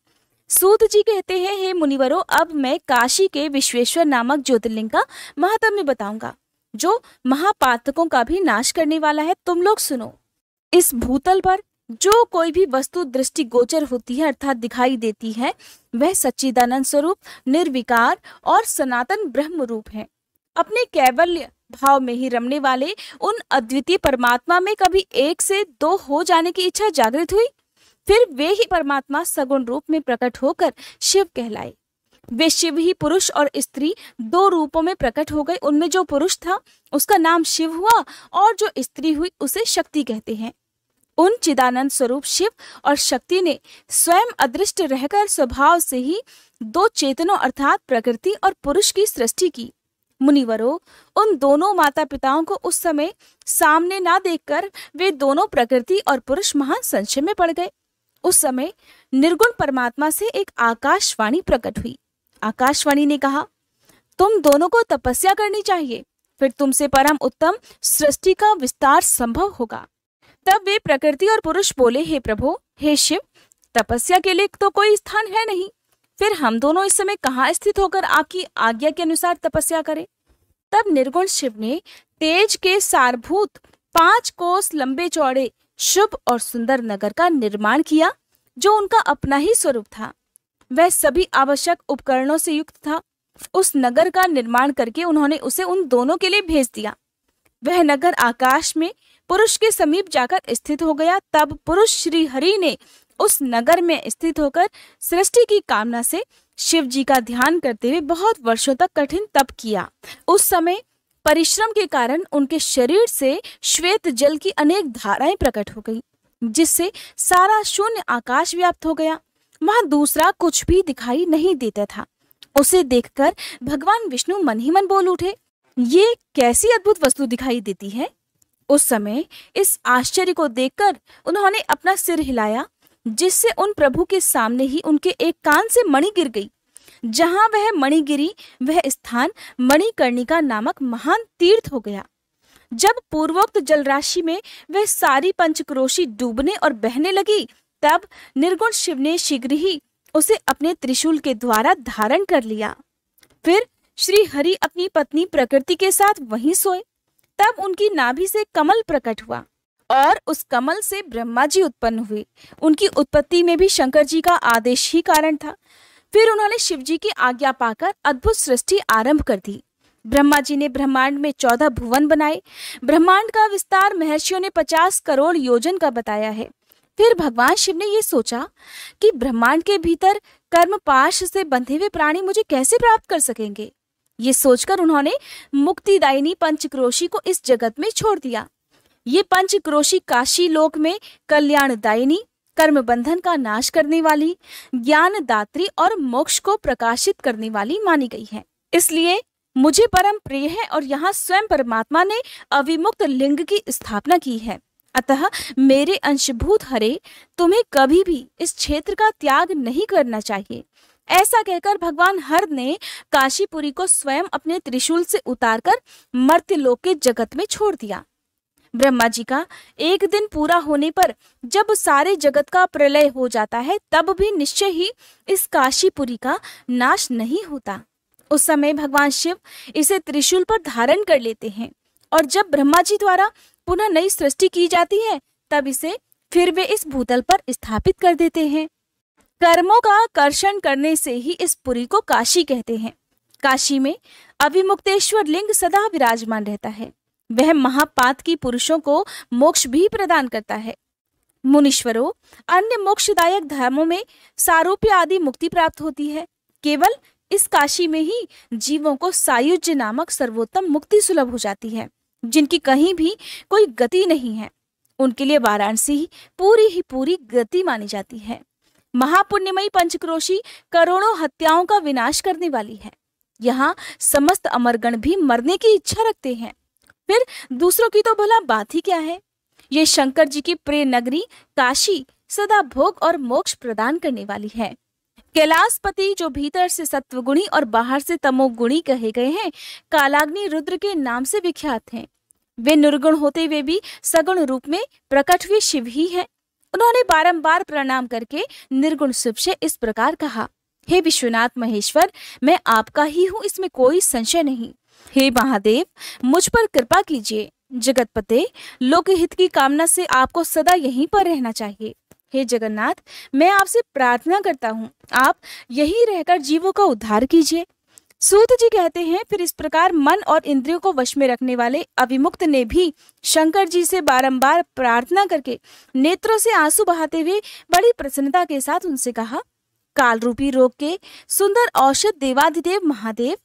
सूत जी कहते हैं, हे मुनिवरों, अब मैं काशी के विश्वेश्वर नामक ज्योतिर्लिंग का महात्म्य बताऊंगा, जो महापातकों का भी नाश करने वाला है। तुम लोग सुनो। इस भूतल पर जो कोई भी वस्तु दृष्टि गोचर होती है अर्थात दिखाई देती है, वह सच्चिदानंद स्वरूप, निर्विकार और सनातन ब्रह्म रूप है। अपने कैवल्य भाव में ही रमने वाले उन अद्वितीय परमात्मा में कभी 1 से 2 हो जाने की इच्छा जागृत हुई, फिर वे ही परमात्मा सगुण रूप में प्रकट होकर शिव कहलाए। वे शिव ही पुरुष और स्त्री 2 रूपों में प्रकट हो गए। उनमें जो पुरुष था उसका नाम शिव हुआ और जो स्त्री हुई उसे शक्ति कहते हैं। उन चिदानंद स्वरूप शिव और शक्ति ने स्वयं अदृष्ट रहकर स्वभाव से ही 2 चेतनों अर्थात प्रकृति और पुरुष की सृष्टि की। मुनिवरों, उन दोनों माता पिताओं को उस समय सामने ना देखकर वे दोनों प्रकृति और पुरुष महान संशय में पड़ गए। उस समय निर्गुण परमात्मा से एक आकाशवाणी प्रकट हुई। आकाशवाणी ने कहा, तुम दोनों को तपस्या करनी चाहिए, फिर तुमसे परम उत्तम सृष्टि का विस्तार संभव होगा। तब वे प्रकृति और पुरुष बोले, हे प्रभु, हे शिव, तपस्या के लिए तो कोई स्थान है नहीं, फिर हम दोनों इस समय कहाँ स्थित होकर आपकी आज्ञा के अनुसार तपस्या करें। तब निर्गुण शिव ने तेज के सारभूत 5 कोस लंबे चौड़े शुभ और सुंदर नगर का निर्माण किया, जो उनका अपना ही स्वरूप था। वह सभी आवश्यक उपकरणों से युक्त था। उस नगर का निर्माण करके उन्होंने उसे उन दोनों के लिए भेज दिया। वह नगर आकाश में पुरुष के समीप जाकर स्थित हो गया। तब पुरुष श्री हरि ने उस नगर में स्थित होकर सृष्टि की कामना से शिव जी का ध्यान करते हुए बहुत वर्षों तक कठिन तप किया। उस समय परिश्रम के कारण उनके शरीर से श्वेत जल की अनेक धाराएं प्रकट हो गई, जिससे सारा शून्य आकाश व्याप्त हो गया। वहां दूसरा कुछ भी दिखाई नहीं देता था। उसे देखकर भगवान विष्णु मन ही मन बोल उठे, ये कैसी अद्भुत वस्तु दिखाई देती है। उस समय इस आश्चर्य को देखकर उन्होंने अपना सिर हिलाया, जिससे उन प्रभु के सामने ही उनके एक कान से मणि गिर गई। जहां वह मणि गिरी, वह स्थान मणिकर्णिका नामक महान तीर्थ हो गया। जब पूर्वोक्त जलराशि में वह सारी पंचक्रोशी डूबने और बहने लगी, तब निर्गुण शिव ने शीघ्र ही उसे अपने त्रिशूल के द्वारा धारण कर लिया। फिर श्री हरि अपनी पत्नी प्रकृति के साथ वहीं सोए। तब उनकी नाभि से कमल प्रकट हुआ और उस कमल से ब्रह्मा जी उत्पन्न हुए। उनकी उत्पत्ति में भी शंकर जी का आदेश ही कारण था। फिर उन्होंने शिव जी की आज्ञा पाकर अद्भुत सृष्टि आरंभ कर दी। ब्रह्मा जी ने ब्रह्मांड में 14 भुवन बनाए। ब्रह्मांड का विस्तार महर्षियों ने 50 करोड़ योजन का बताया है। फिर भगवान शिव ने ये सोचा कि ब्रह्मांड के भीतर कर्म पाश से बंधे हुए प्राणी मुझे कैसे प्राप्त कर सकेंगे। ये सोचकर उन्होंने मुक्तिदायिनी पंचक्रोशी को इस जगत में छोड़ दिया। ये पंचक्रोशी काशी लोक में कल्याणदायिनी, कर्म बंधन का नाश करने वाली, ज्ञान दात्री और मोक्ष को प्रकाशित करने वाली मानी गई है। इसलिए मुझे परम प्रिय है और यहाँ स्वयं परमात्मा ने अविमुक्त लिंग की स्थापना की है। अतः मेरे अंशभूत हरे, तुम्हें कभी भी इस क्षेत्र का त्याग नहीं करना चाहिए। ऐसा कहकर भगवान हर ने काशीपुरी को स्वयं अपने त्रिशूल से उतारकर मर्त्यलोक के जगत में छोड़ दिया। ब्रह्मा जी का एक दिन पूरा होने पर जब सारे जगत का प्रलय हो जाता है, तब भी निश्चय ही इस काशीपुरी का नाश नहीं होता। उस समय भगवान शिव इसे त्रिशूल पर धारण कर लेते हैं और जब ब्रह्मा जी द्वारा पुनः नई सृष्टि की जाती है, तब इसे फिर वे इस भूतल पर स्थापित कर देते हैं। कर्मों का कर्षण करने से ही इस पुरी को काशी कहते हैं। काशी में अविमुक्तेश्वर लिंग सदा विराजमान रहता है। वह महापात की पुरुषों को मोक्ष भी प्रदान करता है। मुनीश्वरों, अन्य मोक्षदायक धर्मों में सारूप्य आदि मुक्ति प्राप्त होती है। केवल इस काशी में ही जीवों को सायुज्य नामक सर्वोत्तम मुक्ति सुलभ हो जाती है। जिनकी कहीं भी कोई गति नहीं है, उनके लिए वाराणसी ही पूरी गति मानी जाती है। महापुण्यमयी पंचक्रोशी करोड़ों हत्याओं का विनाश करने वाली है। यहाँ समस्त अमरगण भी मरने की इच्छा रखते हैं। फिर दूसरों की तो भला बात ही क्या है। ये शंकर जी की प्रिय नगरी काशी सदा भोग और मोक्ष प्रदान करने वाली है। कैलाशपति, जो भीतर से सत्वगुणी और बाहर से तमोगुणी कहे गए हैं, कालाग्नि रुद्र के नाम से विख्यात हैं। वे निर्गुण होते हुए भी सगुण रूप में प्रकट हुए शिव ही हैं। उन्होंने बारंबार प्रणाम करके निर्गुण शिव से इस प्रकार कहा, हे विश्वनाथ महेश्वर, मैं आपका ही हूँ, इसमें कोई संशय नहीं। हे महादेव, मुझ पर कृपा कीजिए। जगतपते, लोकहित की कामना से आपको सदा यहीं पर रहना चाहिए। हे जगन्नाथ, मैं आपसे प्रार्थना करता हूँ, आप यहीं रहकर जीवों का उद्धार कीजिए। सूत जी कहते हैं, फिर इस प्रकार मन और इंद्रियों को वश में रखने वाले अविमुक्त ने भी शंकर जी से बारंबार प्रार्थना करके नेत्रों से आंसू बहाते हुए बड़ी प्रसन्नता के साथ उनसे कहा, काल रूपी रोग के सुंदर औषध देवाधिदेव महादेव,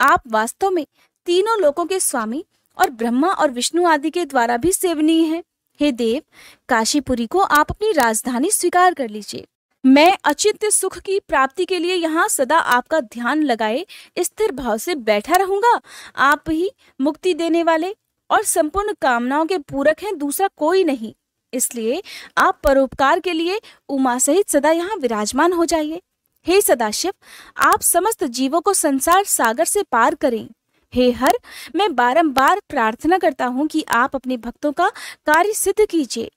आप वास्तव में तीनों लोकों के स्वामी और ब्रह्मा और विष्णु आदि के द्वारा भी सेवनीय हैं। हे देव, काशीपुरी को आप अपनी राजधानी स्वीकार कर लीजिए। मैं अचिंत्य सुख की प्राप्ति के लिए यहाँ सदा आपका ध्यान लगाए स्थिर भाव से बैठा रहूंगा। आप ही मुक्ति देने वाले और संपूर्ण कामनाओं के पूरक हैं, दूसरा कोई नहीं। इसलिए आप परोपकार के लिए उमा सहित सदा यहाँ विराजमान हो जाइए। हे सदाशिव, आप समस्त जीवों को संसार सागर से पार करें। हे हर, मैं बारंबार प्रार्थना करता हूँ कि आप अपने भक्तों का कार्य सिद्ध कीजिए।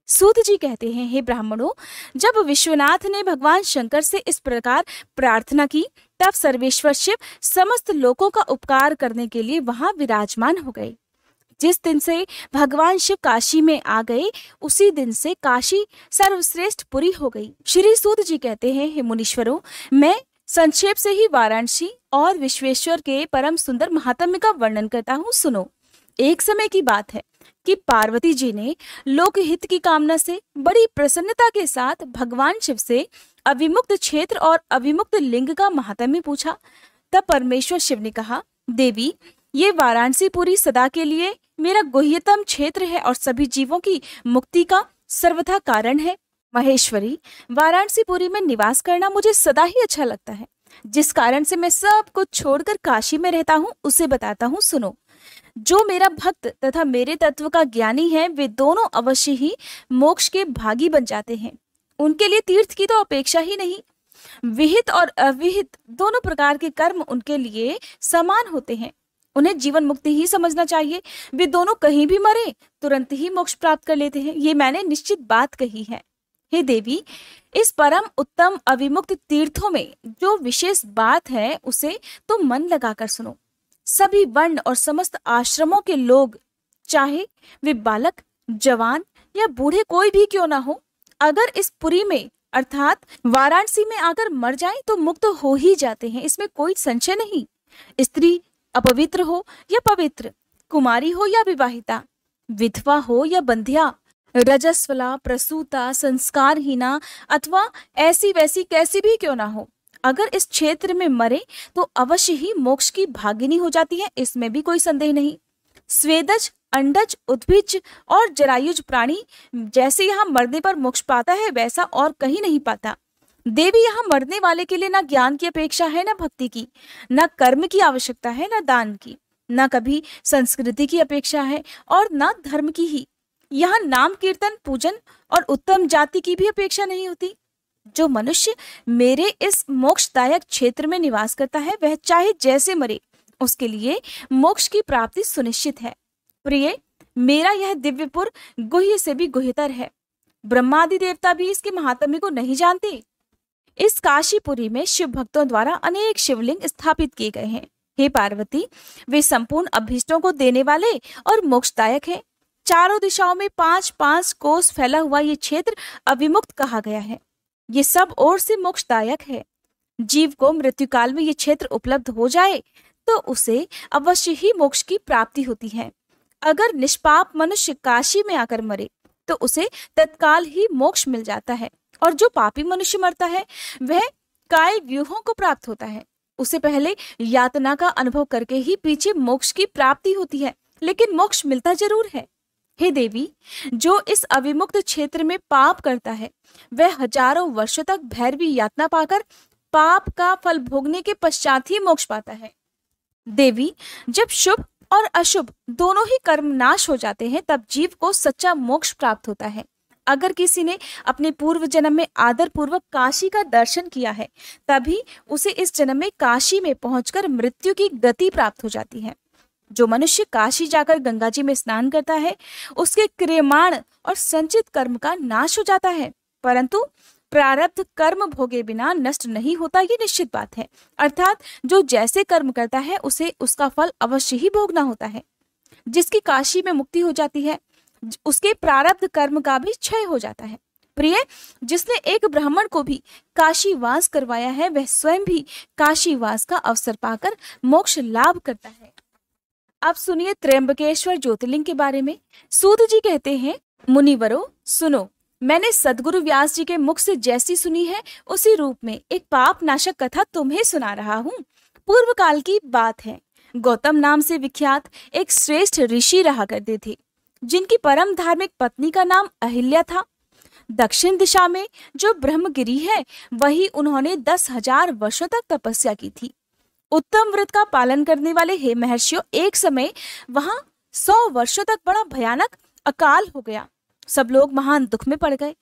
सूत जी कहते हैं, हे ब्राह्मणों, जब विश्वनाथ ने भगवान शंकर से इस प्रकार प्रार्थना की, तब सर्वेश्वर शिव समस्त लोगों का उपकार करने के लिए वहां विराजमान हो गए। जिस दिन से भगवान शिव काशी में आ गए, उसी दिन से काशी सर्वश्रेष्ठ पुरी हो गई। श्री सूत जी कहते हैं, हे मुनीश्वरों, मैं संक्षेप से ही वाराणसी और विश्वेश्वर के परम सुंदर महात्म्य का वर्णन करता हूँ, सुनो। एक समय की बात है कि पार्वती जी ने लोकहित की कामना से बड़ी प्रसन्नता के साथ भगवान शिव से अविमुक्त क्षेत्र और अविमुक्त लिंग का महात्म्य पूछा। तब परमेश्वर शिव ने कहा, देवी, ये वाराणसीपुरी सदा के लिए मेरा गुह्यतम क्षेत्र है और सभी जीवों की मुक्ति का सर्वथा कारण है। महेश्वरी, वाराणसीपुरी में निवास करना मुझे सदा ही अच्छा लगता है। जिस कारण से मैं सब कुछ छोड़कर काशी में रहता हूँ, उसे बताता हूँ, सुनो। जो मेरा भक्त तथा मेरे तत्व का ज्ञानी है, वे दोनों अवश्य ही मोक्ष के भागी बन जाते हैं। उनके लिए तीर्थ की तो अपेक्षा ही नहीं। विहित और अविहित दोनों प्रकार के कर्म उनके लिए समान होते हैं। उन्हें जीवन मुक्ति ही समझना चाहिए। वे दोनों कहीं भी मरे, तुरंत ही मोक्ष प्राप्त कर लेते हैं। ये मैंने निश्चित बात कही है। हे देवी, इस परम उत्तम अविमुक्त तीर्थों में जो विशेष बात है, उसे तुम मन लगाकर सुनो। सभी वर्ण और समस्त आश्रमों के लोग, चाहे वे बालक, जवान या बूढ़े कोई भी क्यों ना हो, अगर इस पुरी में अर्थात वाराणसी में आकर मर जाएं तो मुक्त हो ही जाते हैं। इसमें कोई संशय नहीं। स्त्री अपवित्र हो या पवित्र, कुमारी हो या विवाहिता, विधवा हो या बंध्या, रजस्वला, प्रसूता, संस्कारहीना अथवा ऐसी वैसी कैसी भी क्यों ना हो, अगर इस क्षेत्र में मरे तो अवश्य ही मोक्ष की भागिनी हो जाती है। इसमें भी कोई संदेह नहीं। स्वेदज, अंडज, उद्भिज और जरायुज प्राणी जैसे यहाँ मरने पर मोक्ष पाता है, वैसा और कहीं नहीं पाता। देवी, यहाँ मरने वाले के लिए ना ज्ञान की अपेक्षा है, ना भक्ति की, ना कर्म की आवश्यकता है, ना दान की, ना कभी संस्कृति की अपेक्षा है और ना धर्म की ही। यहाँ नाम कीर्तन, पूजन और उत्तम जाति की भी अपेक्षा नहीं होती। जो मनुष्य मेरे इस मोक्षदायक क्षेत्र में निवास करता है, वह चाहे जैसे मरे, उसके लिए मोक्ष की प्राप्ति सुनिश्चित है। प्रिय, मेरा यह दिव्यपुर गुह्य से भी गुह्यतर है। ब्रह्मादि देवता भी इसके महात्म्य को नहीं जानते। इस काशीपुरी में शिव भक्तों द्वारा अनेक शिवलिंग स्थापित किए गए हैं। हे पार्वती, वे संपूर्ण अभीष्टों को देने वाले और मोक्षदायक हैं। चारों दिशाओं में 5-5 कोस फैला हुआ ये क्षेत्र अविमुक्त कहा गया है। ये सब ओर से मोक्षदायक है। जीव को मृत्यु काल में ये क्षेत्र उपलब्ध हो जाए तो उसे अवश्य ही मोक्ष की प्राप्ति होती है। अगर निष्पाप मनुष्य काशी में आकर मरे तो उसे तत्काल ही मोक्ष मिल जाता है, और जो पापी मनुष्य मरता है वह काय व्यूहों को प्राप्त होता है। उसे पहले यातना का अनुभव करके ही पीछे मोक्ष की प्राप्ति होती है, लेकिन मोक्ष मिलता जरूर है। हे देवी, जो इस अविमुक्त क्षेत्र में पाप करता है, वह हजारों वर्षों तक भैरवी यातना पाकर पाप का फल भोगने के पश्चात ही मोक्ष पाता है। देवी, जब शुभ और अशुभ दोनों ही कर्म नाश हो जाते हैं, तब जीव को सच्चा मोक्ष प्राप्त होता है। अगर किसी ने अपने पूर्व जन्म में आदर पूर्वक काशी का दर्शन किया है, तभी उसे इस जन्म में काशी में पहुंचकर मृत्यु की गति प्राप्त हो जाती है। जो मनुष्य काशी जाकर गंगा जी में स्नान करता है, उसके क्रियमाण और संचित कर्म का नाश हो जाता है, परंतु प्रारब्ध कर्म भोगे बिना नष्ट नहीं होता, ये निश्चित बात है। अर्थात जो जैसे कर्म करता है उसे उसका फल अवश्य ही भोगना होता है। जिसकी काशी में मुक्ति हो जाती है, उसके प्रारब्ध कर्म का भी क्षय हो जाता है। प्रिय, जिसने एक ब्राह्मण को भी काशी वास करवाया है, वह स्वयं भी काशी वास का अवसर पाकर मोक्ष लाभ करता है। अब सुनिए त्र्यंबकेश्वर ज्योतिर्लिंग के बारे में। सूत जी कहते हैं, मुनिवरों सुनो, मैंने सदगुरु व्यास जी के मुख से जैसी सुनी है, उसी रूप में एक पाप नाशक कथा तुम्हें सुना रहा हूँ। पूर्व काल की बात है। गौतम नाम से विख्यात एक श्रेष्ठ ऋषि रहा करते थे, जिनकी परम धार्मिक पत्नी का नाम अहिल्या था। दक्षिण दिशा में जो ब्रह्मगिरी है वही उन्होंने 10,000 वर्षों तक तपस्या की थी। उत्तम व्रत का पालन करने वाले हे महर्षियों, एक समय वहां 100 वर्षों तक बड़ा भयानक अकाल हो गया। सब लोग महान दुख में पड़ गए।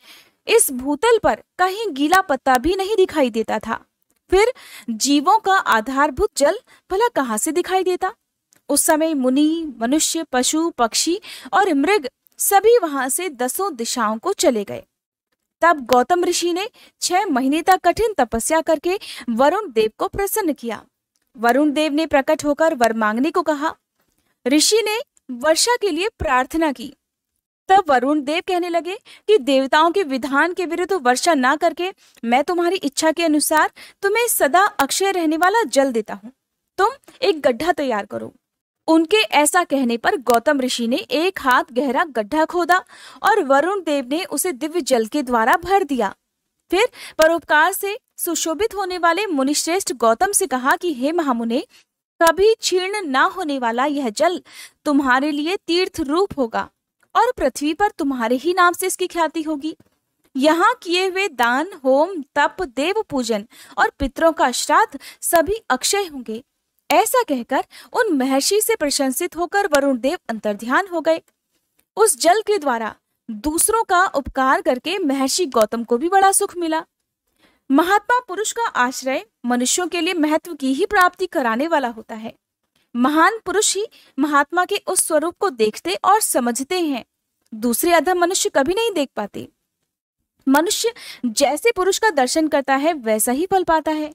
इस भूतल पर कहीं गीला पत्ता भी नहीं दिखाई देता था। फिर जीवों का आधारभूत जल भला कहाँ से दिखाई देता? उस समय मुनि, मनुष्य, पशु, पक्षी और मृग सभी वहां से 10 दिशाओं को चले गए। तब गौतम ऋषि ने 6 महीने तक कठिन तपस्या करके वरुण देव को प्रसन्न किया। वरुण देव ने प्रकट होकर वर मांगने को कहा। ऋषि ने वर्षा के लिए प्रार्थना की। तब वरुण देव कहने लगे कि देवताओं के विधान के विरुद्ध वर्षा ना करके मैं तुम्हारी इच्छा के अनुसार तुम्हें सदा अक्षय रहने वाला जल देता हूँ। तुम एक गड्ढा तैयार करो। उनके ऐसा कहने पर गौतम ऋषि ने एक हाथ गहरा गड्ढा खोदा और वरुण देव ने उसे दिव्य जल के द्वारा भर दिया। फिर परोपकार से सुशोभित होने वाले मुनिश्रेष्ठ गौतम से कहा कि हे महामुने, कभी क्षीण ना होने वाला यह जल तुम्हारे लिए तीर्थ रूप होगा और पृथ्वी पर तुम्हारे ही नाम से इसकी ख्याति होगी। यहाँ किए हुए दान, होम, तप, देव पूजन और पितरों का श्राद्ध सभी अक्षय होंगे। ऐसा कहकर उन महर्षि से प्रशंसित होकर वरुण देव अंतर्ध्यान हो गए। उस जल के द्वारा दूसरों का उपकार करके महर्षि गौतम को भी बड़ा सुख मिला। महात्मा पुरुष का आश्रय मनुष्यों के लिए महत्व की ही प्राप्ति कराने वाला होता है। महान पुरुष ही महात्मा के उस स्वरूप को देखते और समझते हैं। दूसरे अधम मनुष्य कभी नहीं देख पाते। मनुष्य जैसे पुरुष का दर्शन करता है वैसा ही फल पाता है।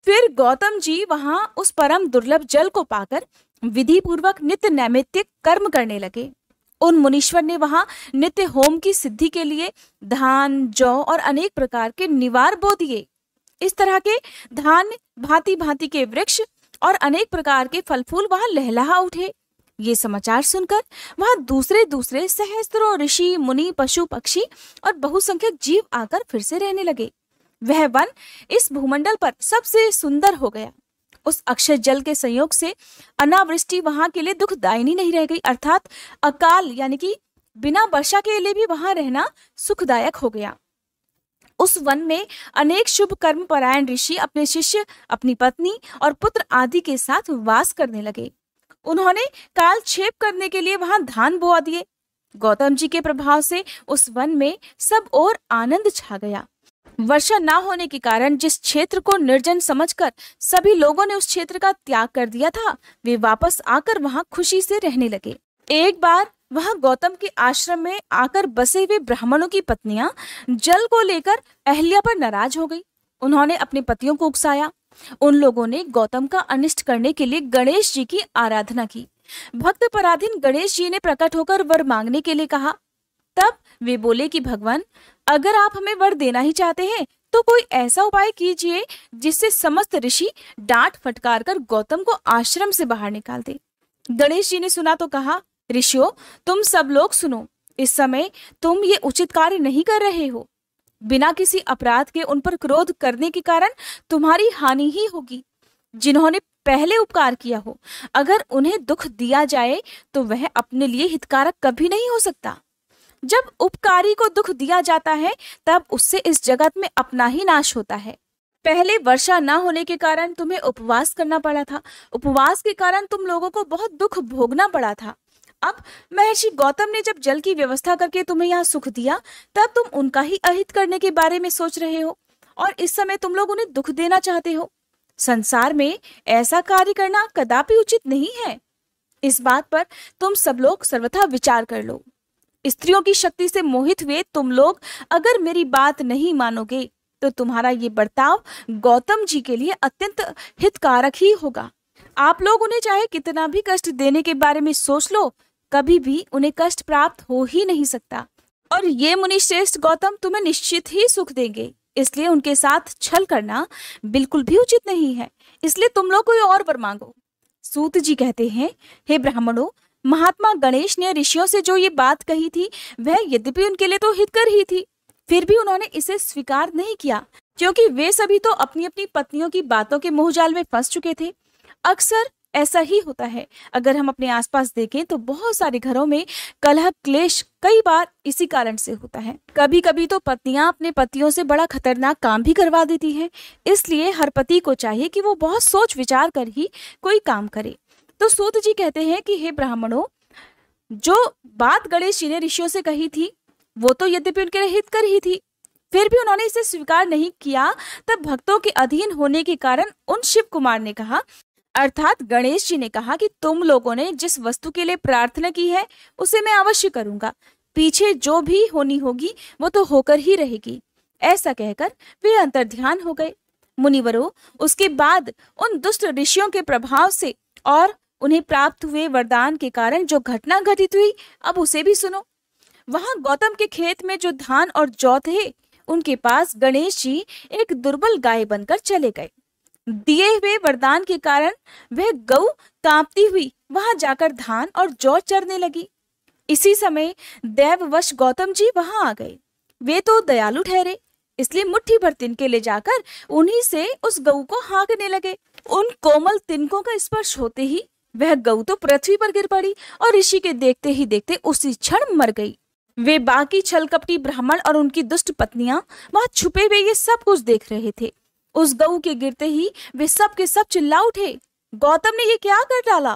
फिर गौतम जी वहां उस परम दुर्लभ जल को पाकर विधि पूर्वक नित्य नैमित्तिक कर्म करने लगे। उन मुनीश्वर ने वहां नित्य होम की सिद्धि के लिए धान, जौ और अनेक प्रकार के निवार बो दिए। इस तरह के धान्य, भांति भांति के वृक्ष और अनेक प्रकार के फल फूल वहां लहलहा उठे। ये समाचार सुनकर वहां दूसरे दूसरे सहस्त्रों ऋषि, मुनि, पशु, पक्षी और बहुसंख्यक जीव आकर फिर से रहने लगे। वह वन इस भूमंडल पर सबसे सुंदर हो गया। उस अक्षय जल के संयोग से अनावृष्टि वहां के लिए दुखदायिनी नहीं रह गई, अर्थात अकाल यानी कि बिना वर्षा के लिए भी वहां रहना सुखदायक हो गया। उस वन में अनेक शुभ कर्म परायण ऋषि अपने शिष्य, अपनी पत्नी और पुत्र आदि के साथ वास करने लगे। उन्होंने कालक्षेप करने के लिए वहां धान बोआ दिए। गौतम जी के प्रभाव से उस वन में सब ओर आनंद छा गया। वर्षा ना होने के कारण जिस क्षेत्र को निर्जन समझकर सभी लोगों ने उस क्षेत्र का त्याग कर दिया था, वे वापस आकर वहां खुशी से रहने लगे। एक बार वहां गौतम के आश्रम में आकर बसे हुए ब्राह्मणों की पत्नियां जल को लेकर अहल्या पर नाराज हो गई। उन्होंने अपने पतियों को उकसाया। उन लोगों ने गौतम का अनिष्ट करने के लिए गणेश जी की आराधना की। भक्त पराधीन गणेश जी ने प्रकट होकर वर मांगने के लिए कहा। तब वे बोले कि भगवान, अगर आप हमें वर देना ही चाहते हैं तो कोई ऐसा उपाय कीजिए जिससे समस्त ऋषि डांट फटकार कर गौतम को आश्रम से बाहर निकाल दे। गणेश जी ने सुना तो कहा, ऋषियों, तुम सब लोग सुनो। इस समय तुम ये उचित कार्य नहीं कर रहे हो। बिना किसी अपराध के उन पर क्रोध करने के कारण तुम्हारी हानि ही होगी। जिन्होंने पहले उपकार किया हो, अगर उन्हें दुख दिया जाए तो वह अपने लिए हितकारक कभी नहीं हो सकता। जब उपकारी को दुख दिया जाता है तब उससे इस जगत में अपना ही नाश होता है। पहले वर्षा न होने के कारण तुम्हें उपवास करना पड़ा था। उपवास के कारण तुम लोगों को बहुत दुख भोगना पड़ा था। अब महर्षि गौतम ने जब जल की व्यवस्था करके तुम्हें यहाँ सुख दिया, तब तुम उनका ही अहित करने के बारे में सोच रहे हो और इस समय तुम लोग उन्हें दुख देना चाहते हो। संसार में ऐसा कार्य करना कदापि उचित नहीं है। इस बात पर तुम सब लोग सर्वथा विचार कर लो। स्त्रियों की शक्ति से मोहित हुए तुम लोग अगर मेरी बात नहीं मानोगे तो तुम्हारा ये बर्ताव गौतम जी के लिए अत्यंत हितकारक ही होगा। आप लोग उन्हें चाहे कितना भी कष्ट देने के बारे में सोच लो, कभी भी उन्हें कष्ट प्राप्त हो ही नहीं सकता। और ये मुनि श्रेष्ठ गौतम तुम्हें निश्चित ही सुख देंगे, इसलिए उनके साथ छल करना बिल्कुल भी उचित नहीं है। इसलिए तुम लोग कोई और वर मांगो। सूत जी कहते हैं, हे ब्राह्मणों, महात्मा गणेश ने ऋषियों से जो ये बात कही थी वह यद्यपि उनके लिए तो हितकर ही थी, फिर भी उन्होंने इसे स्वीकार नहीं किया, क्योंकि वे सभी तो अपनी अपनी पत्नियों की बातों के मोहजाल में फंस चुके थे। अक्सर ऐसा ही होता है। अगर हम अपने आसपास देखें तो बहुत सारे घरों में कलह क्लेश कई बार इसी कारण से होता है। कभी कभी तो पत्नियां अपने पतियों से बड़ा खतरनाक काम भी करवा देती हैं। इसलिए हर पति को चाहिए कि वो बहुत सोच विचार कर ही कोई काम करे। तो सूत जी कहते हैं कि हे ब्राह्मणों, जो बात गणेश जी ने ऋषियों से कही थी वो तो यद्यपि उनके हित कर ही थी, फिर भी उन्होंने इसे स्वीकार नहीं किया। तब भक्तों के अधीन होने के कारण उन शिव कुमार ने कहा, अर्थात गणेश जी ने कहा कि तुम लोगों ने जिस वस्तु के लिए प्रार्थना की है उसे मैं अवश्य करूंगा, पीछे जो भी होनी होगी वो तो होकर ही रहेगी। ऐसा कहकर वे अंतर्ध्यान हो गए। मुनिवरों, उसके बाद उन दुष्ट ऋषियों के प्रभाव से और उन्हें प्राप्त हुए वरदान के कारण जो घटना घटित हुई, अब उसे भी सुनो। वहां गौतम के खेत में जो धान और जौ थे, उनके पास गणेश जी एक दुर्बल गाय बनकर चले गए। दिए हुए वरदान के कारण वह गऊ कांपती हुई वहां जाकर धान और जौ चरने लगी। इसी समय दैववश गौतम जी वहां आ गए। वे तो दयालु ठहरे, इसलिए मुट्ठी भर तिनके ले जाकर उन्हीं से उस गऊ को हाँकने लगे। उन कोमल तिनकों का स्पर्श होते ही वह गऊ तो पृथ्वी पर गिर पड़ी और ऋषि के देखते ही देखते उसी क्षण मर गई। वे बाकी छलकपटी ब्राह्मण और उनकी दुष्ट पत्नियां वहां छुपे हुए ये सब कुछ देख रहे थे। उस गऊ के गिरते ही वे सब के सब चिल्ला उठे, गौतम ने ये क्या कर डाला।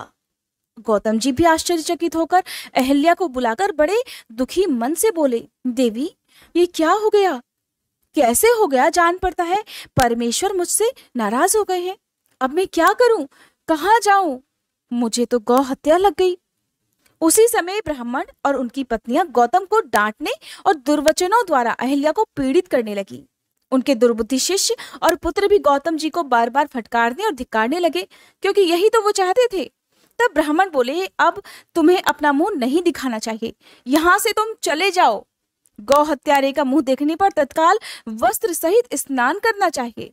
गौतम जी भी आश्चर्यचकित होकर अहल्या को बुलाकर बड़े दुखी मन से बोले, देवी ये क्या हो गया, कैसे हो गया, जान पड़ता है परमेश्वर मुझसे नाराज हो गए हैं। अब मैं क्या करूं, कहाँ जाऊं, मुझे तो गौ हत्या लग गई। उसी समय ब्राह्मण और उनकी पत्नियां गौतम को डांटने और दुर्वचनों द्वारा अहल्या को पीड़ित करने लगी। उनके दुर्बुद्धि शिष्य और पुत्र भी गौतम जी को बार बार फटकारने और धिक्कारने लगे, क्योंकि यही तो वो चाहते थे। तब ब्राह्मण बोले, अब तुम्हें अपना मुंह नहीं दिखाना चाहिए, यहाँ से तुम चले जाओ। गौ हत्यारे का मुंह देखने पर तत्काल वस्त्र सहित स्नान करना चाहिए।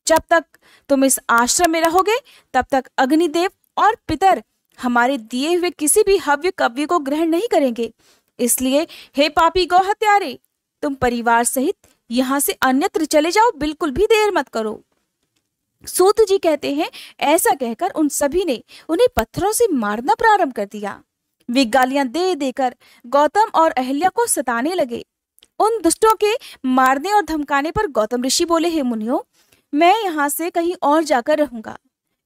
जब तक तुम इस आश्रम में रहोगे तब तक अग्निदेव और पितर हमारे दिए हुए किसी भी हव्य कव्य को ग्रहण नहीं करेंगे। इसलिए हे पापी गौ हत्यारे, तुम परिवार सहित यहाँ से अन्यत्र चले जाओ, बिल्कुल भी देर मत करो। सूत जी कहते हैं, ऐसा कहकर उन सभी ने उन्हें पत्थरों से मारना प्रारंभ कर दिया। वे गालियां दे देकर गौतम और अहल्या को सताने लगे। उन दुष्टों के मारने और धमकाने पर गौतम ऋषि बोले, हे मुनियों, मैं यहाँ से कहीं और जाकर रहूंगा।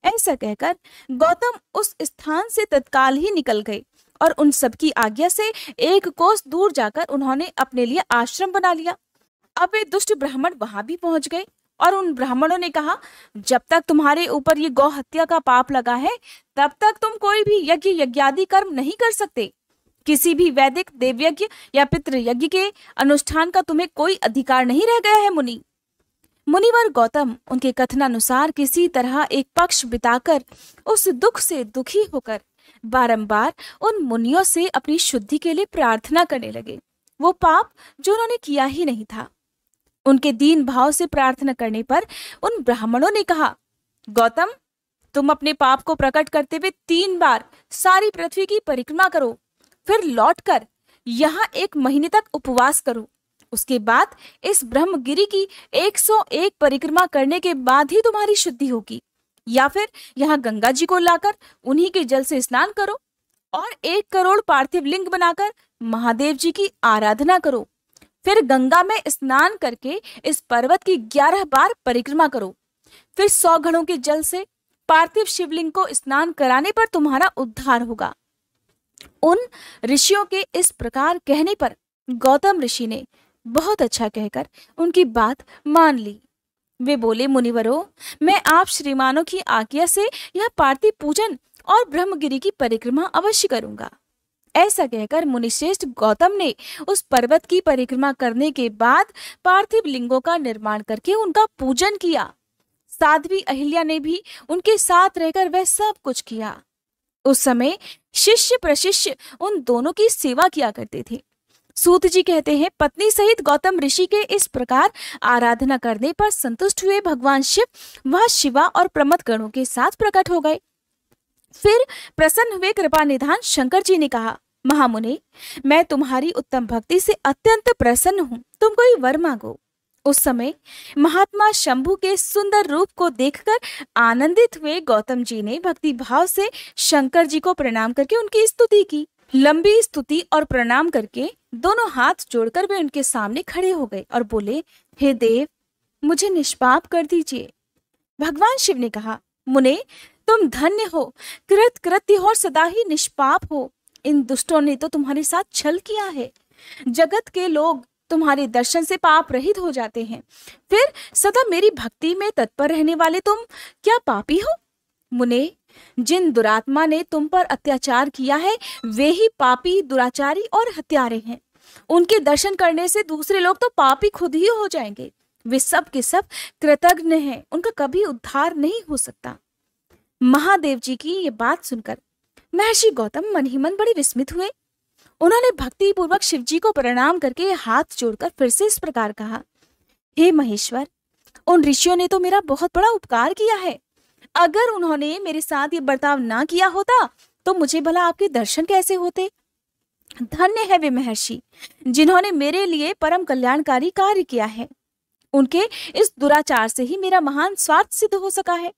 ऐसा कहकर गौतम उस स्थान से तत्काल ही निकल गए और उन सबकी आज्ञा से एक कोस दूर जाकर उन्होंने अपने लिए आश्रम बना लिया। अब वे दुष्ट ब्राह्मण वहां भी पहुंच गए और उन ब्राह्मणों ने कहा, जब तक तुम्हारे ऊपर ये गौ हत्या का पाप लगा है तब तक तुम कोई भी यज्ञ यज्ञादि कर्म नहीं कर सकते। किसी भी वैदिक देवयज्ञ या पितृयज्ञ के अनुष्ठान का तुम्हें कोई अधिकार नहीं रह गया है। मुनिवर गौतम उनके कथनानुसार किसी तरह एक पक्ष बिताकर उस दुख से दुखी होकर बारंबार उन मुनियों से अपनी शुद्धि के लिए प्रार्थना करने लगे, वो पाप जो उन्होंने किया ही नहीं था। उनके दीन भाव से प्रार्थना करने पर उन ब्राह्मणों ने कहा, गौतम, तुम अपने पाप को प्रकट करते हुए 3 बार सारी पृथ्वी की परिक्रमा करो, फिर लौटकर यहाँ 1 महीने तक उपवास करो। उसके बाद इस ब्रह्मगिरि की 101 परिक्रमा करने के बाद ही तुम्हारी शुद्धि होगी। या फिर यहाँ गंगा जी को लाकर उन्हीं के जल से स्नान करो और 1 करोड़ पार्थिव लिंग बनाकर महादेव जी की आराधना करो। फिर गंगा में स्नान करके इस पर्वत की 11 बार परिक्रमा करो। फिर 100 घड़ों के जल से पार्थिव शिवलिंग को स्नान कराने पर तुम्हारा उद्धार होगा। उन ऋषियों के इस प्रकार कहने पर गौतम ऋषि ने बहुत अच्छा कहकर उनकी बात मान ली। वे बोले, मुनिवरों, मैं आप श्रीमानों की आज्ञा से यह पार्थिव पूजन और ब्रह्मगिरि की परिक्रमा अवश्य करूंगा। ऐसा कहकर मुनिश्रेष्ठ गौतम ने उस पर्वत की परिक्रमा करने के बाद पार्थिव लिंगों का निर्माण करके उनका पूजन किया। साध्वी अहिल्या ने भी उनके साथ रहकर वह सब कुछ किया। उस समय शिष्य प्रशिष्य उन दोनों की सेवा किया करते थे। सूत जी कहते हैं, पत्नी सहित गौतम ऋषि के इस प्रकार आराधना करने पर संतुष्ट हुए भगवान शिव वह शिवा और प्रमथ गणों के साथ प्रकट हो गए। फिर प्रसन्न हुए कृपा निधान शंकर जी ने कहा, महामुने, मैं तुम्हारी उत्तम भक्ति से अत्यंत प्रसन्न हूँ, तुम कोई वर मांगो। उस समय महात्मा शंभु के सुंदर रूप को देखकर आनंदित हुए गौतम जी ने भक्ति भाव से शंकर जी को प्रणाम करके उनकी स्तुति की। लंबी स्तुति और प्रणाम करके दोनों हाथ जोड़कर वे उनके सामने खड़े हो गए और बोले, हे देव, मुझे निष्पाप कर दीजिए। भगवान शिव ने कहा, मुने, तुम धन्य हो, कृत कृत्य हो और सदा ही निष्पाप हो। इन दुष्टों ने तो तुम्हारे साथ छल किया है। जगत के लोग तुम्हारे दर्शन से पाप रहित हो जाते हैं, फिर सदा मेरी भक्ति में तत्पर रहने वाले तुम क्या पापी हो? मुने, जिन दुरात्मा ने तुम पर अत्याचार किया है वे ही पापी, दुराचारी और हत्यारे हैं। उनके दर्शन करने से दूसरे लोग तो पापी खुद ही हो जाएंगे। वे सब के सब कृतघ्न हैं, उनका कभी उद्धार नहीं हो सकता। महादेव जी की ये बात सुनकर महर्षि गौतम मन ही मन बड़े विस्मित हुए। उन्होंने भक्ति पूर्वक शिव जी को प्रणाम करके हाथ जोड़कर फिर से इस प्रकार कहा, हे महेश्वर, उन ऋषियों ने तो मेरा बहुत बड़ा उपकार किया है। अगर उन्होंने मेरे साथ ये बर्ताव ना किया होता तो मुझे भला आपके दर्शन कैसे होते? धन्य है वे महर्षि जिन्होंने मेरे लिए परम कल्याणकारी कार्य किया है। उनके इस दुराचार से ही मेरा महान स्वार्थ सिद्ध हो सका है।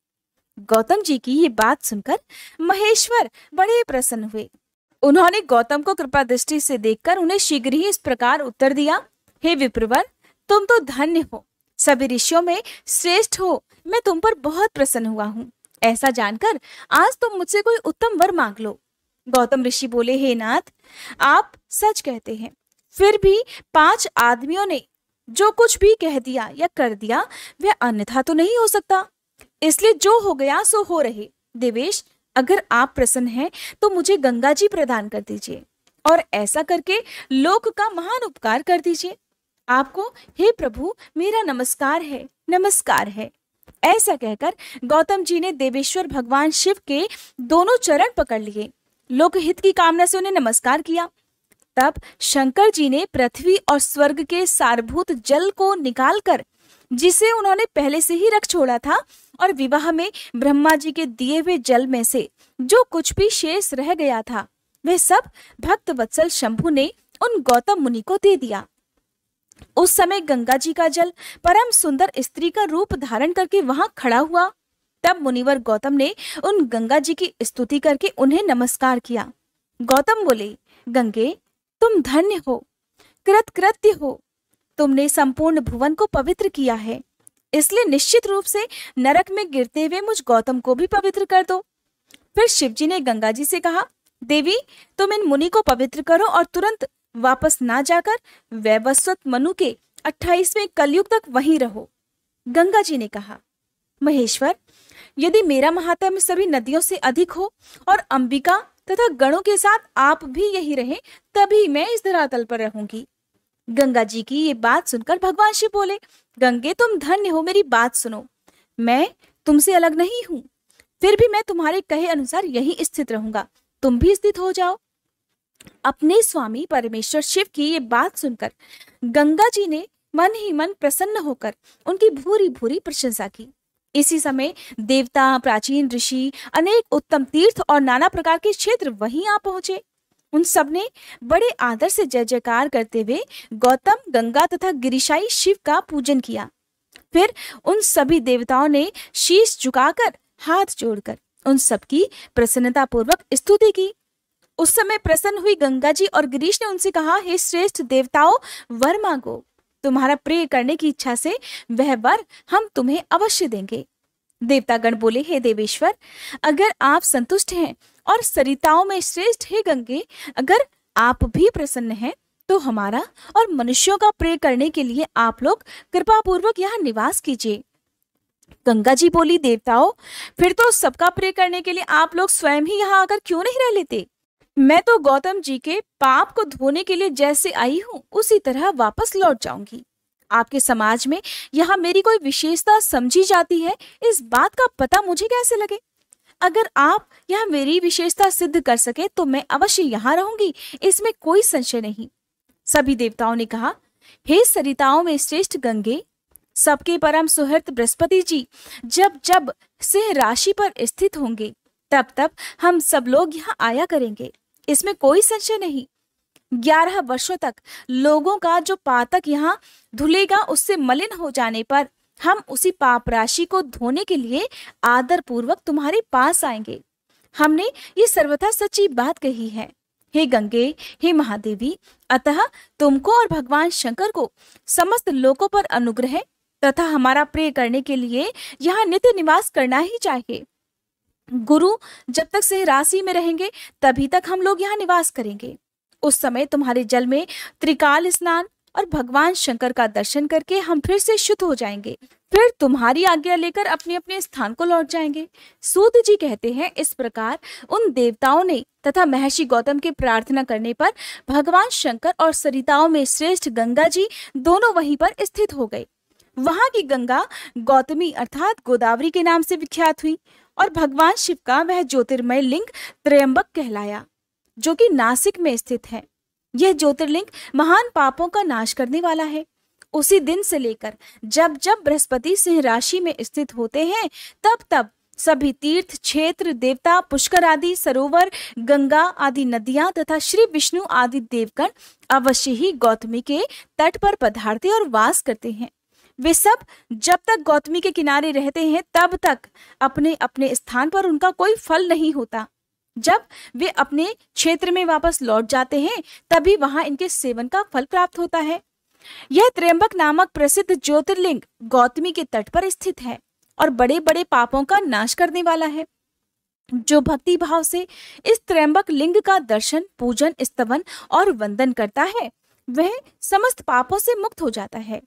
गौतम जी की ये बात सुनकर महेश्वर बड़े प्रसन्न हुए। उन्होंने गौतम को कृपा दृष्टि से देखकर उन्हें शीघ्र ही इस प्रकार उत्तर दिया, हे विप्रवर, तुम तो धन्य हो, सभी ऋषियों में श्रेष्ठ हो। मैं तुम पर बहुत प्रसन्न हुआ हूँ। ऐसा जानकर आज तुम मुझसे कोई उत्तम वर मांग लो। गौतम ऋषि बोले, हे नाथ, आप सच कहते हैं। फिर भी 5 आदमियों ने जो कुछ भी कह दिया या कर दिया वह अन्यथा तो नहीं हो सकता, इसलिए जो हो गया सो हो रहे। देवेश, अगर आप प्रसन्न हैं तो मुझे गंगा जी प्रदान कर दीजिए और ऐसा करके लोक का महान उपकार कर दीजिए। आपको हे प्रभु मेरा नमस्कार है, नमस्कार है। ऐसा कहकर गौतम जी ने देवेश्वर भगवान शिव के दोनों चरण पकड़ लिए, लोकहित की कामना से उन्हें नमस्कार किया। तब शंकर जी ने पृथ्वी और स्वर्ग के सारभूत जल को निकालकर, जिसे उन्होंने पहले से ही रख छोड़ा था, और विवाह में ब्रह्मा जी के दिए हुए जल में से जो कुछ भी शेष रह गया था वह सब भक्त वत्सल शंभु ने उन गौतम मुनि को दे दिया। उस समय गंगा जी का जल परम सुंदर स्त्री का रूप धारण करके वहां खड़ा हुआ। तब मुनिवर गौतम ने उन गंगा जी की स्तुति करके उन्हें नमस्कार किया। गौतम बोले, गंगे, तुम धन्य हो, कृतकृत्य हो। तुमने संपूर्ण भुवन को पवित्र किया है, इसलिए निश्चित रूप से नरक में गिरते हुए मुझ गौतम को भी पवित्र कर दो। फिर शिवजी ने गंगा जी से कहा, देवी, तुम इन मुनि को पवित्र करो और तुरंत वापस ना जाकर वैवस्वत मनु के 28वें कलयुग तक वहीं रहो। गंगा जी ने कहा, महेश्वर, यदि मेरा महात्म्य सभी नदियों से अधिक हो और अंबिका तथा गणों के साथ आप भी यही रहें, तभी मैं इस धरातल पर रहूंगी। गंगा जी की ये बात सुनकर भगवान शिव बोले, गंगे, तुम धन्य हो, मेरी बात सुनो। मैं तुमसे अलग नहीं हूं, फिर भी मैं तुम्हारे कहे अनुसार यही स्थित रहूंगा, तुम भी स्थित हो जाओ। अपने स्वामी परमेश्वर शिव की ये बात सुनकर गंगा जी ने मन ही मन प्रसन्न होकर उनकी भूरी भूरी प्रशंसा की। इसी समय देवता, प्राचीन ऋषि, अनेक उत्तम तीर्थ और नाना प्रकार के क्षेत्र वहीं आ पहुंचे। उन सब ने बड़े आदर से जय जयकार करते हुए गौतम, गंगा तथा गिरिशाई शिव का पूजन किया। फिर उन सभी देवताओं ने शीश झुकाकर, हाथ जोड़कर उन सबकी प्रसन्नता पूर्वक स्तुति की। उस समय प्रसन्न हुई गंगा जी और गिरीश ने उनसे कहा, हे श्रेष्ठ देवताओं, वर मांगो। तुम्हारा प्रिय करने की इच्छा से वह वर हम तुम्हें अवश्य देंगे। देवतागण बोले, हे देवेश्वर, अगर आप संतुष्ट हैं और सरिताओं में श्रेष्ठ हे गंगे, अगर आप भी प्रसन्न हैं तो हमारा और मनुष्यों का प्रिय करने के लिए आप लोग कृपा पूर्वक यहाँ निवास कीजिए। गंगा जी बोली, देवताओं, फिर तो सबका प्रिय करने के लिए आप लोग स्वयं ही यहाँ आकर क्यों नहीं रह लेते? मैं तो गौतम जी के पाप को धोने के लिए जैसे आई हूँ उसी तरह वापस लौट जाऊंगी। आपके समाज में यहाँ मेरी कोई विशेषता समझी जाती है, इस बात का पता मुझे कैसे लगे? अगर आप यहाँ मेरी विशेषता सिद्ध कर सके तो मैं अवश्य यहाँ रहूंगी, इसमें कोई संशय नहीं। सभी देवताओं ने कहा, हे सरिताओं में श्रेष्ठ गंगे, सबके परम सुहृत बृहस्पति जी जब जब सिंह राशि पर स्थित होंगे तब तब हम सब लोग यहाँ आया करेंगे, इसमें कोई संशय नहीं। 11 वर्षों तक लोगों का जो पातक यहाँ धुलेगा, उससे मलिन हो जाने पर हम उसी पाप राशि को धोने के लिए आदर पूर्वक तुम्हारे पास आएंगे। हमने ये सर्वथा सच्ची बात कही है। हे गंगे, हे महादेवी, अतः तुमको और भगवान शंकर को समस्त लोकों पर अनुग्रह तथा हमारा प्रिय करने के लिए यहाँ नित्य निवास करना ही चाहिए। गुरु जब तक से राशि में रहेंगे तभी तक हम लोग यहाँ निवास करेंगे। उस समय तुम्हारे जल में त्रिकाल स्नान और भगवान शंकर का दर्शन करके हम फिर से शुद्ध हो जाएंगे। फिर तुम्हारी आज्ञा लेकर अपने अपने स्थान को लौट जाएंगे। सूत जी कहते हैं, इस प्रकार उन देवताओं ने तथा महर्षि गौतम के प्रार्थना करने पर भगवान शंकर और सरिताओं में श्रेष्ठ गंगा जी दोनों वहीं पर स्थित हो गए। वहां की गंगा गौतमी अर्थात गोदावरी के नाम से विख्यात हुई और भगवान शिव का वह ज्योतिर्मय लिंग त्रयंबक कहलाया, जो कि नासिक में स्थित है। यह ज्योतिर्लिंग महान पापों का नाश करने वाला है। उसी दिन से लेकर जब जब बृहस्पति सिंह राशि में स्थित होते हैं तब तब सभी तीर्थ क्षेत्र, देवता, पुष्कर आदि सरोवर, गंगा आदि नदियां तथा श्री विष्णु आदि देवगण अवश्य ही गौतमी के तट पर पधारते और वास करते हैं। वे सब जब तक गौतमी के किनारे रहते हैं तब तक अपने अपने स्थान पर उनका कोई फल नहीं होता। जब वे अपने क्षेत्र में वापस लौट जाते हैं तभी वहां इनके सेवन का फल प्राप्त होता है। यह त्रयंबक नामक प्रसिद्ध ज्योतिर्लिंग गौतमी के तट पर स्थित है और बड़े बड़े पापों का नाश करने वाला है। जो भक्ति भाव से इस त्रयंबक लिंग का दर्शन, पूजन, स्तवन और वंदन करता है वह समस्त पापों से मुक्त हो जाता है।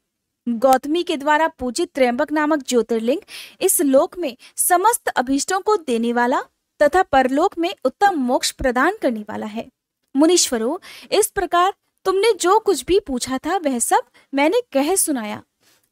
गौतमी के द्वारा पूजित त्रयंबक नामक ज्योतिर्लिंग इस लोक में समस्त अभीष्टों को देने वाला तथा परलोक में उत्तम मोक्ष प्रदान करने वाला है। मुनीश्वरों, इस प्रकार तुमने जो कुछ भी पूछा था वह सब मैंने कह सुनाया।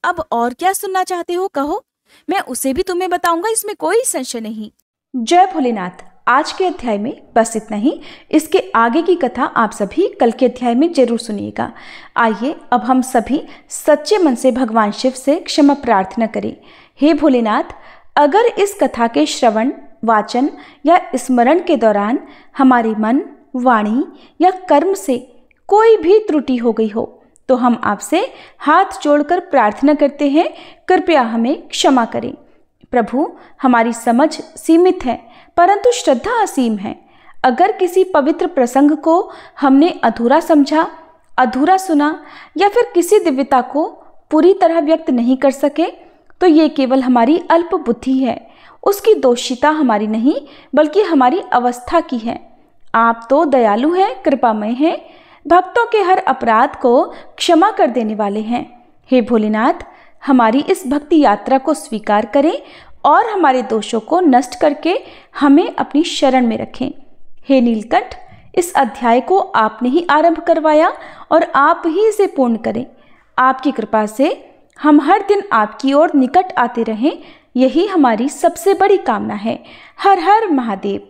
अब और क्या सुनना चाहते हो कहो, मैं उसे भी तुम्हें बताऊंगा, इसमें कोई संशय नहीं। जय भोलेनाथ। आज के अध्याय में बस इतना ही। इसके आगे की कथा आप सभी कल के अध्याय में जरूर सुनिएगा। आइए अब हम सभी सच्चे मन से भगवान शिव से क्षमा प्रार्थना करें। हे भोलेनाथ, अगर इस कथा के श्रवण, वाचन या स्मरण के दौरान हमारे मन, वाणी या कर्म से कोई भी त्रुटि हो गई हो तो हम आपसे हाथ जोड़कर प्रार्थना करते हैं, कृपया हमें क्षमा करें। प्रभु, हमारी समझ सीमित है परंतु श्रद्धा असीम है। अगर किसी पवित्र प्रसंग को हमने अधूरा समझा, अधूरा सुना या फिर किसी दिव्यता को पूरी तरह व्यक्त नहीं कर सके तो ये केवल हमारी अल्प बुद्धि है। उसकी दोषिता हमारी नहीं बल्कि हमारी अवस्था की है। आप तो दयालु हैं, कृपामय हैं, भक्तों के हर अपराध को क्षमा कर देने वाले हैं। हे भोलेनाथ, हमारी इस भक्ति यात्रा को स्वीकार करें और हमारे दोषों को नष्ट करके हमें अपनी शरण में रखें। हे नीलकंठ, इस अध्याय को आपने ही आरंभ करवाया और आप ही इसे पूर्ण करें। आपकी कृपा से हम हर दिन आपकी ओर निकट आते रहें, यही हमारी सबसे बड़ी कामना है। हर हर महादेव।